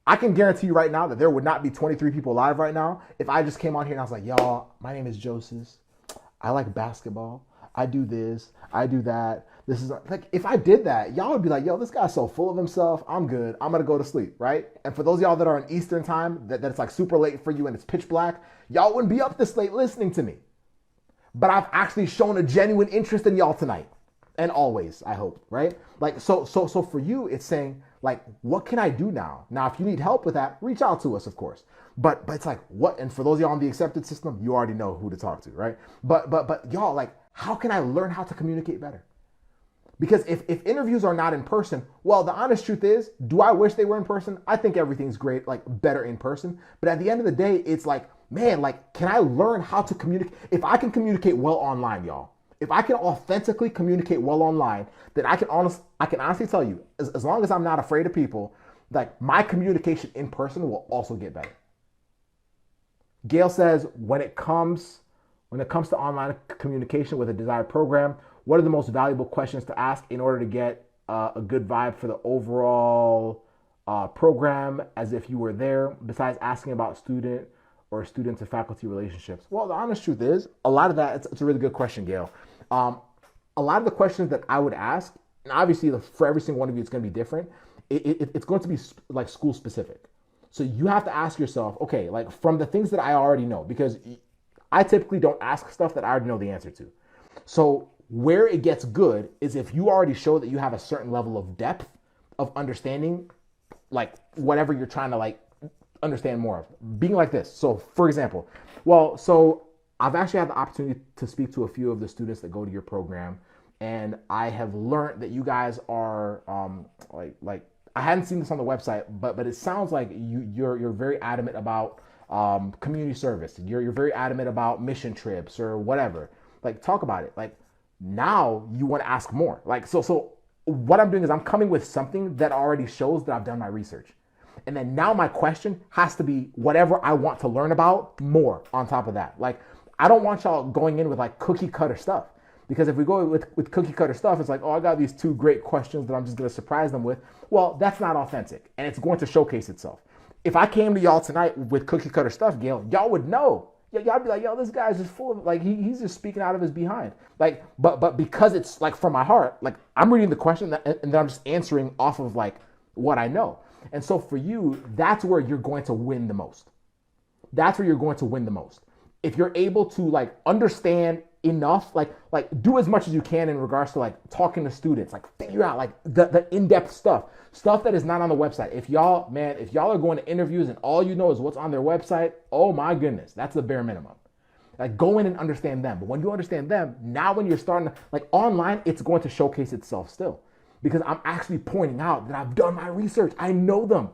I can guarantee you right now that there would not be 23 people live right now if I just came on here and I was like, y'all, my name is Joseph. I like basketball. I do this. I do that. This is like, if I did that, y'all would be like, yo, this guy's so full of himself. I'm good. I'm going to go to sleep, right? And for those of y'all that are on Eastern time, that it's like super late for you and it's pitch black, y'all wouldn't be up this late listening to me. But I've actually shown a genuine interest in y'all tonight and always, I hope, right? Like, so for you, it's saying like, what can I do now? Now, if you need help with that, reach out to us, of course. But it's like, what? And for those of y'all on the accepted system, you already know who to talk to, right? But y'all, like, how can I learn how to communicate better? Because if interviews are not in person, well, the honest truth is, do I wish they were in person? I think everything's great, like better in person. But at the end of the day, it's like, man, like, can I learn how to communicate? If I can communicate well online, y'all, if I can authentically communicate well online, then I can honestly tell you, as long as I'm not afraid of people, like my communication in person will also get better. Gail says, when it comes to online communication with a desired program, what are the most valuable questions to ask in order to get a good vibe for the overall program as if you were there, besides asking about student to faculty relationships? Well, the honest truth is, a lot of that, it's a really good question, Gail. A lot of the questions that I would ask, and obviously for every single one of you, it's going to be different. It's going to be like school specific. So you have to ask yourself, okay, like from the things that I already know, because I typically don't ask stuff that I already know the answer to. So where it gets good is if you already show that you have a certain level of depth of understanding, like whatever you're trying to like understand more of. Being like this. So for example, so I've actually had the opportunity to speak to a few of the students that go to your program, and I have learned that you guys are like I hadn't seen this on the website, but it sounds like you're very adamant about community service. You're very adamant about mission trips or whatever. Like, talk about it. Like, now you want to ask more. Like, so what I'm doing is I'm coming with something that already shows that I've done my research. And then now my question has to be whatever I want to learn about more on top of that. Like, I don't want y'all going in with like cookie cutter stuff. Because if we go with cookie cutter stuff, it's like, oh, I got these 2 great questions that I'm just going to surprise them with. Well, that's not authentic, and it's going to showcase itself. If I came to y'all tonight with cookie cutter stuff, Gail, y'all would know. Y'all be like, yo, this guy's just full of, like, he's just speaking out of his behind. Like, but because it's like from my heart, like I'm reading the question and then I'm just answering off of like what I know. And so for you, that's where you're going to win the most. That's where you're going to win the most. If you're able to like understand enough, like do as much as you can in regards to like talking to students, like figure out like the in-depth stuff that is not on the website. If y'all are going to interviews and all you know is what's on their website, oh my goodness, that's the bare minimum. Like, go in and understand them. But when you understand them, now when you're starting to, like, online, it's going to showcase itself still, because I'm actually pointing out that I've done my research. I know them.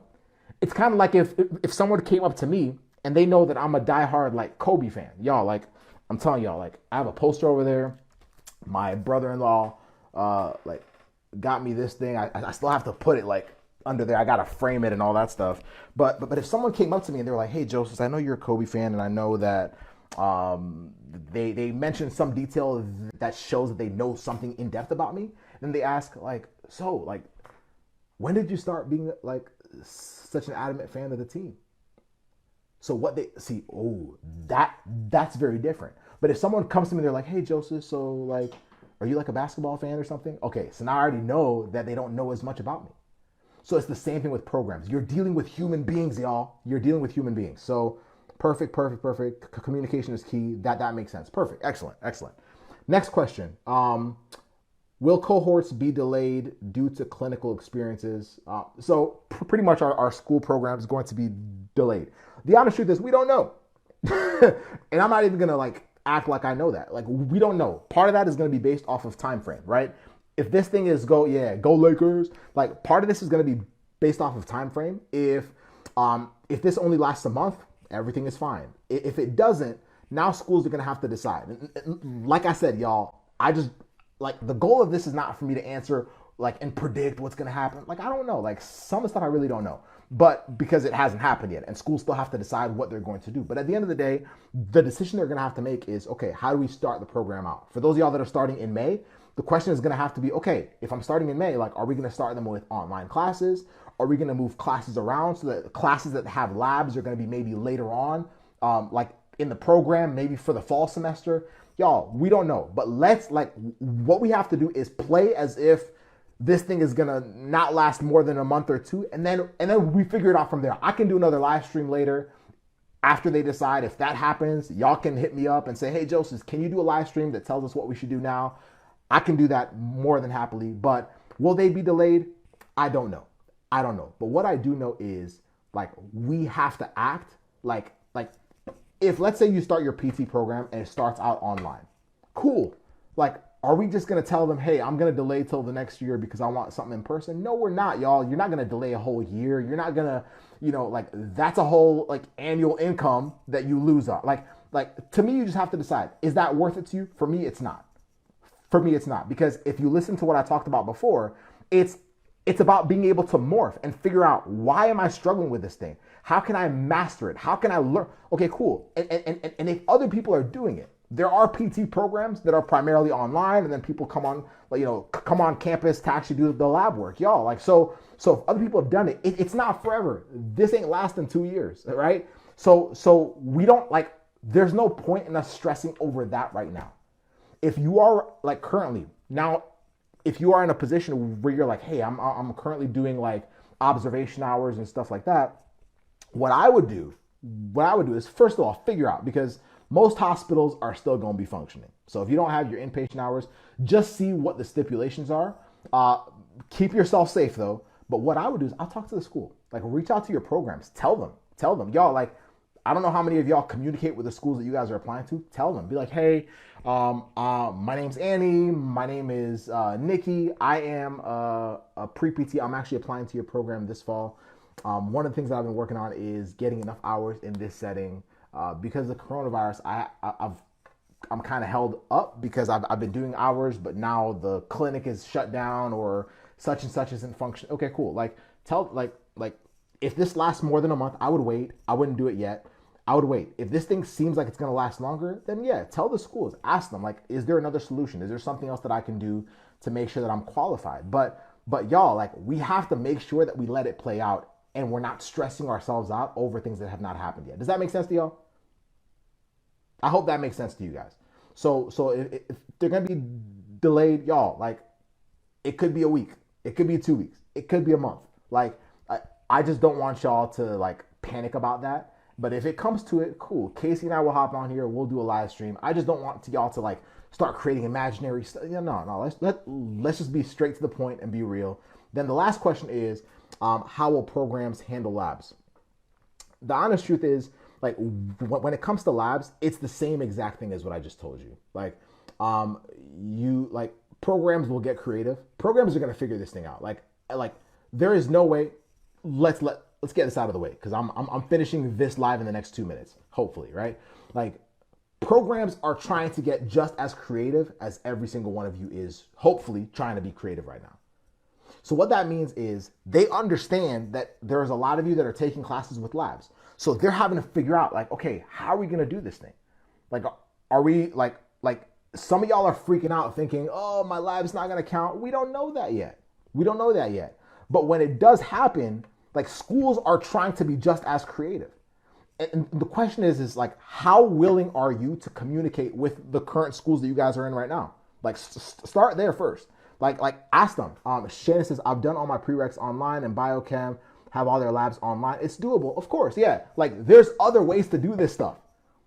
It's kind of like if someone came up to me and they know that I'm a diehard like Kobe fan. Y'all, like, I'm telling y'all, like, I have a poster over there. My brother-in-law like got me this thing. I still have to put it like under there. I gotta frame it and all that stuff. But if someone came up to me and they were like, "Hey, Joseph, I know you're a Kobe fan, and I know that they mentioned some detail that shows that they know something in depth about me," and they ask like, "So, like, when did you start being like such an adamant fan of the team?" So what they see, that's very different. But if someone comes to me, they're like, "Hey, Joseph, so like, are you like a basketball fan or something?" Okay, so now I already know that they don't know as much about me. So it's the same thing with programs. You're dealing with human beings, y'all. You're dealing with human beings. So perfect. Communication is key. That makes sense. Perfect. Excellent. Next question. Will cohorts be delayed due to clinical experiences? So pretty much our school program is going to be delayed. The honest truth is we don't know. And I'm not even going to like act like I know that. Like, we don't know. Part of that is going to be based off of time frame, right? If this thing is go Lakers, like part of this is going to be based off of time frame. If this only lasts a month, everything is fine. If it doesn't, now schools are going to have to decide. And like I said, y'all, I just like the goal of this is not for me to answer like and predict what's going to happen. Like, I don't know. Like, some of the stuff I really don't know. But because it hasn't happened yet, and schools still have to decide what they're going to do. But at the end of the day, the decision they're going to have to make is, okay, how do we start the program out? For those of y'all that are starting in May, the question is going to have to be, okay, if I'm starting in May, like, are we going to start them with online classes? Are we going to move classes around so that the classes that have labs are going to be maybe later on, like in the program, maybe for the fall semester? Y'all, we don't know. But let's, like, what we have to do is play as if this thing is gonna not last more than a month or two, and then we figure it out from there. I can do another live stream later after they decide. If that happens, y'all can hit me up and say, "Hey, Joseph, can you do a live stream that tells us what we should do now?" I can do that more than happily. But will they be delayed? I don't know. But what I do know is, like, we have to act like if, let's say, you start your PT program and it starts out online, cool. Like, are we just going to tell them, "Hey, I'm going to delay till the next year because I want something in person"? No, we're not, y'all. You're not going to delay a whole year. You're not going to, like, that's a whole, like, annual income that you lose on. Like, to me, you just have to decide, is that worth it to you? For me, it's not. Because if you listen to what I talked about before, it's about being able to morph and figure out, why am I struggling with this thing? How can I master it? How can I learn? Okay, cool. And if other people are doing it, there are PT programs that are primarily online, and then people come on campus to actually do the lab work, y'all. Like, so if other people have done it, it's not forever. This ain't lasting 2 years, right? So we don't, like, there's no point in us stressing over that right now. If you are, like, currently now, if you are in a position where you're like, "Hey, I'm currently doing like observation hours and stuff like that," what I would do is, first of all, figure out, because Most hospitals are still going to be functioning. So if you don't have your inpatient hours, just see what the stipulations are. Keep yourself safe though. But what I would do is I'll talk to the school. Like reach out to your programs. Tell them, y'all, like, I don't know how many of y'all communicate with the schools that you guys are applying to. Tell them, be like, hey, my name's Annie. My name is Nikki. I am a pre-PT. I'm actually applying to your program this fall. One of the things that I've been working on is getting enough hours in this setting. Because of the coronavirus, I'm kind of held up because I've been doing hours, but now the clinic is shut down or such and such isn't functioning. Okay, cool. Like if this lasts more than a month, I would wait. I wouldn't do it yet. I would wait. If this thing seems like it's going to last longer, then yeah, tell the schools, ask them, like, is there another solution? Is there something else that I can do to make sure that I'm qualified? But y'all, like, we have to make sure that we let it play out and we're not stressing ourselves out over things that have not happened yet. Does that make sense to y'all? I hope that makes sense to you guys. So if they're going to be delayed, y'all, like, it could be a week. It could be 2 weeks. It could be a month. Like, I just don't want y'all to, like, panic about that. But if it comes to it, cool. Casey and I will hop on here. We'll do a live stream. I just don't want y'all to, like, start creating imaginary stuff. No. Let's just be straight to the point and be real. Then the last question is, how will programs handle labs? The honest truth is, like, when it comes to labs, it's the same exact thing as what I just told you. Like, programs will get creative. Programs are going to figure this thing out. Like there is no way. Let's get this out of the way because I'm finishing this live in the next 2 minutes, hopefully, right? Like, programs are trying to get just as creative as every single one of you is hopefully trying to be creative right now. So what that means is they understand that there's a lot of you that are taking classes with labs. So they're having to figure out, like, okay, how are we going to do this thing? Like, are we like some of y'all are freaking out thinking, oh, my lab's not going to count. We don't know that yet. But when it does happen, like, schools are trying to be just as creative. And the question is like, how willing are you to communicate with the current schools that you guys are in right now? Like, start there first. Like ask them. Shannon says, I've done all my prereqs online and biochem have all their labs online. It's doable. Of course. Yeah. Like, there's other ways to do this stuff.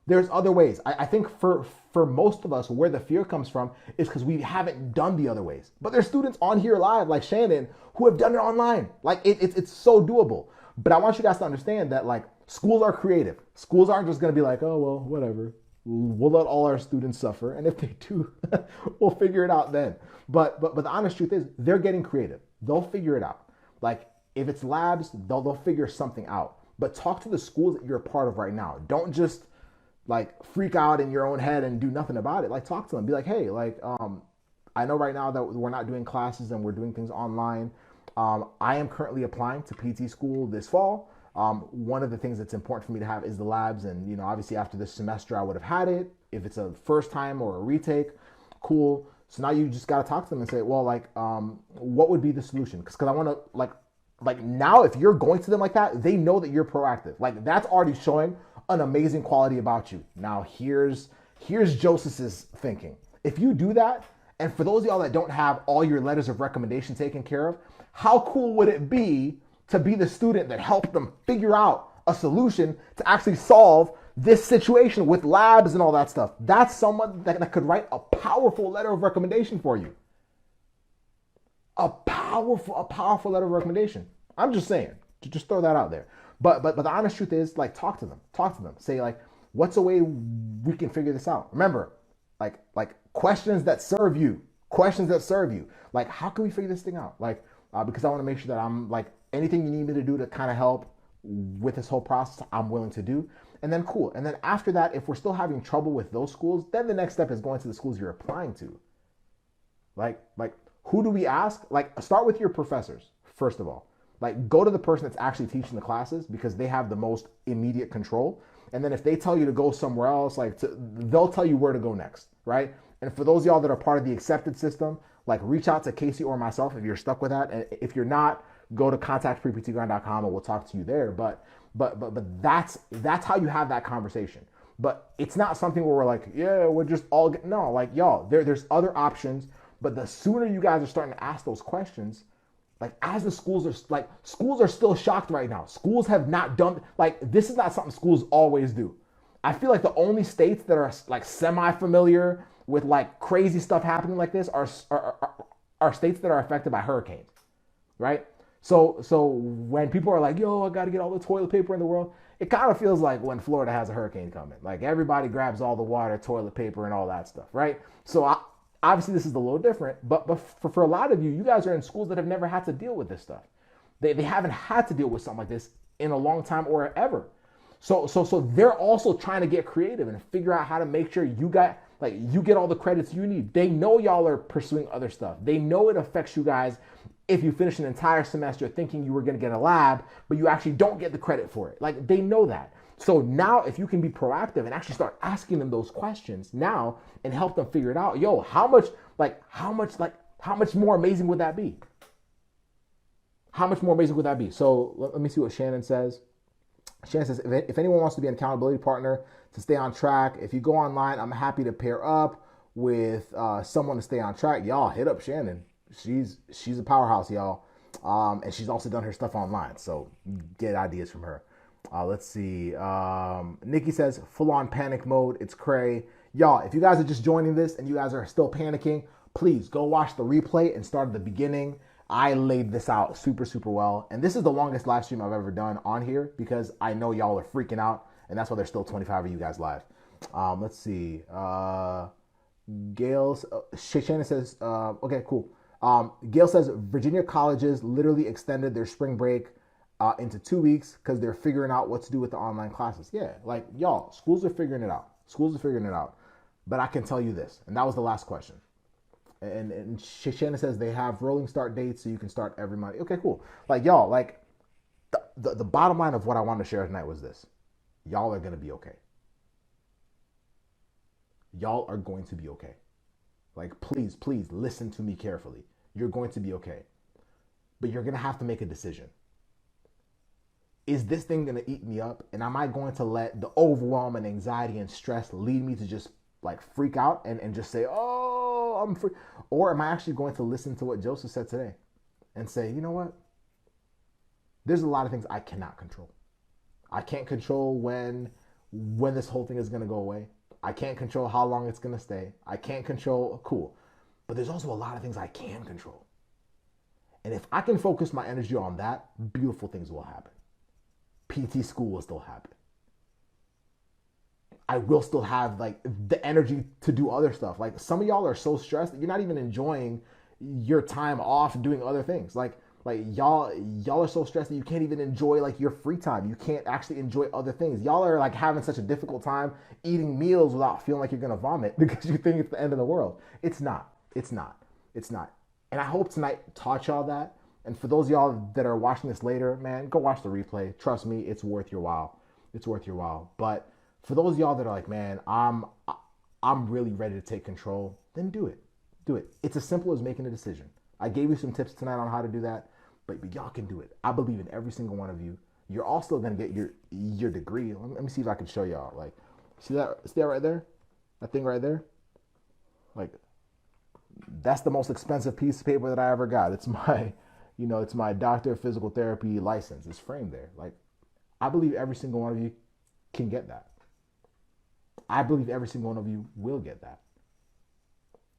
There's other ways. I think for most of us, where the fear comes from is because we haven't done the other ways. But there's students on here live, like Shannon, who have done it online. Like, it's so doable. But I want you guys to understand that, like, schools are creative. Schools aren't just going to be like, oh, well, whatever. We'll let all our students suffer. And if they do, we'll figure it out then. But the honest truth is they're getting creative. They'll figure it out. Like, if it's labs, they'll figure something out. But talk to the schools that you're a part of right now. Don't just, like, freak out in your own head and do nothing about it. Like, talk to them. Be like, hey, like, I know right now that we're not doing classes and we're doing things online. I am currently applying to PT school this fall. One of the things that's important for me to have is the labs. And, obviously after this semester, I would have had it. If it's a first time or a retake, cool. So now you just got to talk to them and say, well, like, what would be the solution? Because I want to, like now, if you're going to them like that, they know that you're proactive. Like, that's already showing an amazing quality about you. Now, here's Joseph's thinking. If you do that, and for those of y'all that don't have all your letters of recommendation taken care of, how cool would it be to be the student that helped them figure out a solution to actually solve this situation with labs and all that stuff? That's someone that could write a powerful letter of recommendation for you. A powerful letter of recommendation. I'm just saying, to just throw that out there. But the honest truth is, like, talk to them. Say, like, what's a way we can figure this out? Remember, like questions that serve you. Like, how can we figure this thing out? Like, because I want to make sure that I'm, like, anything you need me to do to kind of help with this whole process, I'm willing to do. And then cool. And then after that, if we're still having trouble with those schools, then the next step is going to the schools you're applying to. Like who do we ask? Like, start with your professors, first of all. Like, go to the person that's actually teaching the classes because they have the most immediate control. And then if they tell you to go somewhere else, they'll tell you where to go next, right? And for those of y'all that are part of the accepted system, like, reach out to Casey or myself if you're stuck with that. And if you're not, go to contactpreptgrind.com and we'll talk to you there. But that's how you have that conversation. But it's not something where we're like, yeah, we're just all no, like, y'all, there's other options. But the sooner you guys are starting to ask those questions, like, as the schools are still shocked right now. Schools have not done, like, this is not something schools always do. I feel like the only states that are like semi-familiar with like crazy stuff happening like this are states that are affected by hurricanes, right? So when people are like, yo, I got to get all the toilet paper in the world, it kind of feels like when Florida has a hurricane coming. Like everybody grabs all the water, toilet paper, and all that stuff, right? Obviously this is a little different, but for a lot of you, you guys are in schools that have never had to deal with this stuff. They haven't had to deal with something like this in a long time or ever. So they're also trying to get creative and figure out how to make sure you get all the credits you need. They know y'all are pursuing other stuff. They know it affects you guys if you finish an entire semester thinking you were going to get a lab, but you actually don't get the credit for it. Like they know that. So now if you can be proactive and actually start asking them those questions now and help them figure it out, yo, how much more amazing would that be? How much more amazing would that be? So let me see what Shannon says. Shannon says, if anyone wants to be an accountability partner to stay on track, if you go online, I'm happy to pair up with someone to stay on track. Y'all hit up Shannon. She's a powerhouse, y'all. And she's also done her stuff online. So get ideas from her. Let's see. Nikki says, full on panic mode. It's cray. Y'all, if you guys are just joining this and you guys are still panicking, please go watch the replay and start at the beginning. I laid this out super, super well. And this is the longest live stream I've ever done on here because I know y'all are freaking out. And that's why there's still 25 of you guys live. Let's see. Shannon says, okay, cool. Gail says, Virginia colleges literally extended their spring break into 2 weeks because they're figuring out what to do with the online classes. Yeah, like y'all, schools are figuring it out. But I can tell you this, and that was the last question. And Shannon says they have rolling start dates so you can start every Monday. Okay, cool. Like y'all, like the bottom line of what I wanted to share tonight was this. Y'all are going to be okay. Y'all are going to be okay. Like, please listen to me carefully. You're going to be okay. But you're going to have to make a decision. Is this thing going to eat me up? And am I going to let the overwhelm and anxiety and stress lead me to just like freak out and just say, oh, I'm free? Or am I actually going to listen to what Joseph said today and say, you know what? There's a lot of things I cannot control. I can't control when this whole thing is going to go away. I can't control how long it's going to stay. I can't control, cool. But there's also a lot of things I can control. And if I can focus my energy on that, beautiful things will happen. PT school will still happen. I will still have like the energy to do other stuff. Like some of y'all are so stressed that you're not even enjoying your time off doing other things. Like y'all are so stressed that you can't even enjoy like your free time. You can't actually enjoy other things. Y'all are like having such a difficult time eating meals without feeling like you're gonna vomit because you think it's the end of the world. It's not. And I hope tonight taught y'all that. And for those of y'all that are watching this later, man, go watch the replay. Trust me, it's worth your while. But for those of y'all that are like, man, I'm really ready to take control, then do it. It's as simple as making a decision. I gave you some tips tonight on how to do that, but y'all can do it. I believe in every single one of you. You're also gonna get your degree. Let me see if I can show y'all. Like, see that right there? That thing right there? Like, that's the most expensive piece of paper that I ever got. It's my Doctor of Physical Therapy license. It's framed there. Like, I believe every single one of you can get that. I believe every single one of you will get that.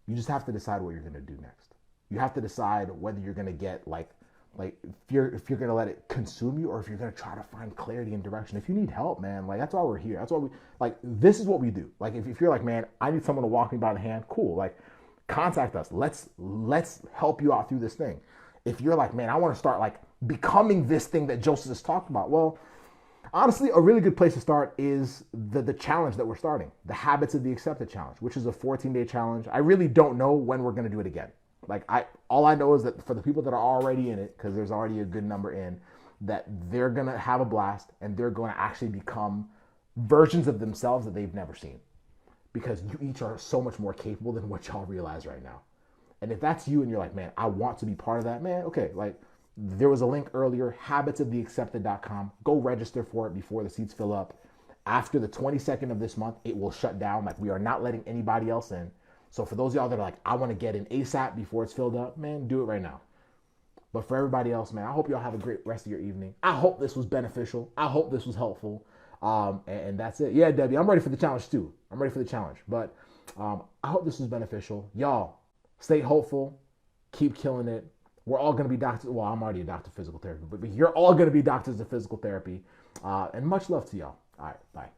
You just have to decide what you're gonna do next. You have to decide whether you're gonna get like if you're gonna let it consume you or if you're gonna try to find clarity and direction. If you need help, man, like that's why we're here. That's why this is what we do. Like if you're like, man, I need someone to walk me by the hand, cool. Like contact us. Let's help you out through this thing. If you're like, man, I want to start like becoming this thing that Joseph has talked about. Well, honestly, a really good place to start is the challenge that we're starting, the Habits of the Accepted Challenge, which is a 14-day challenge. I really don't know when we're going to do it again. Like all I know is that for the people that are already in it, because there's already a good number in, that they're going to have a blast and they're going to actually become versions of themselves that they've never seen. Because you each are so much more capable than what y'all realize right now. And if that's you and you're like, man, I want to be part of that, man, okay, like there was a link earlier, habitsoftheaccepted.com. Go register for it before the seats fill up. After the 22nd of this month, it will shut down. Like we are not letting anybody else in. So for those of y'all that are like, I want to get in ASAP before it's filled up, man, do it right now. But for everybody else, man, I hope y'all have a great rest of your evening. I hope this was beneficial. I hope this was helpful. And that's it. Yeah, Debbie, I'm ready for the challenge too. I'm ready for the challenge. But I hope this was beneficial. Y'all, stay hopeful. Keep killing it. We're all going to be doctors. Well, I'm already a doctor of physical therapy, but you're all going to be doctors of physical therapy. And much love to y'all. All right, bye.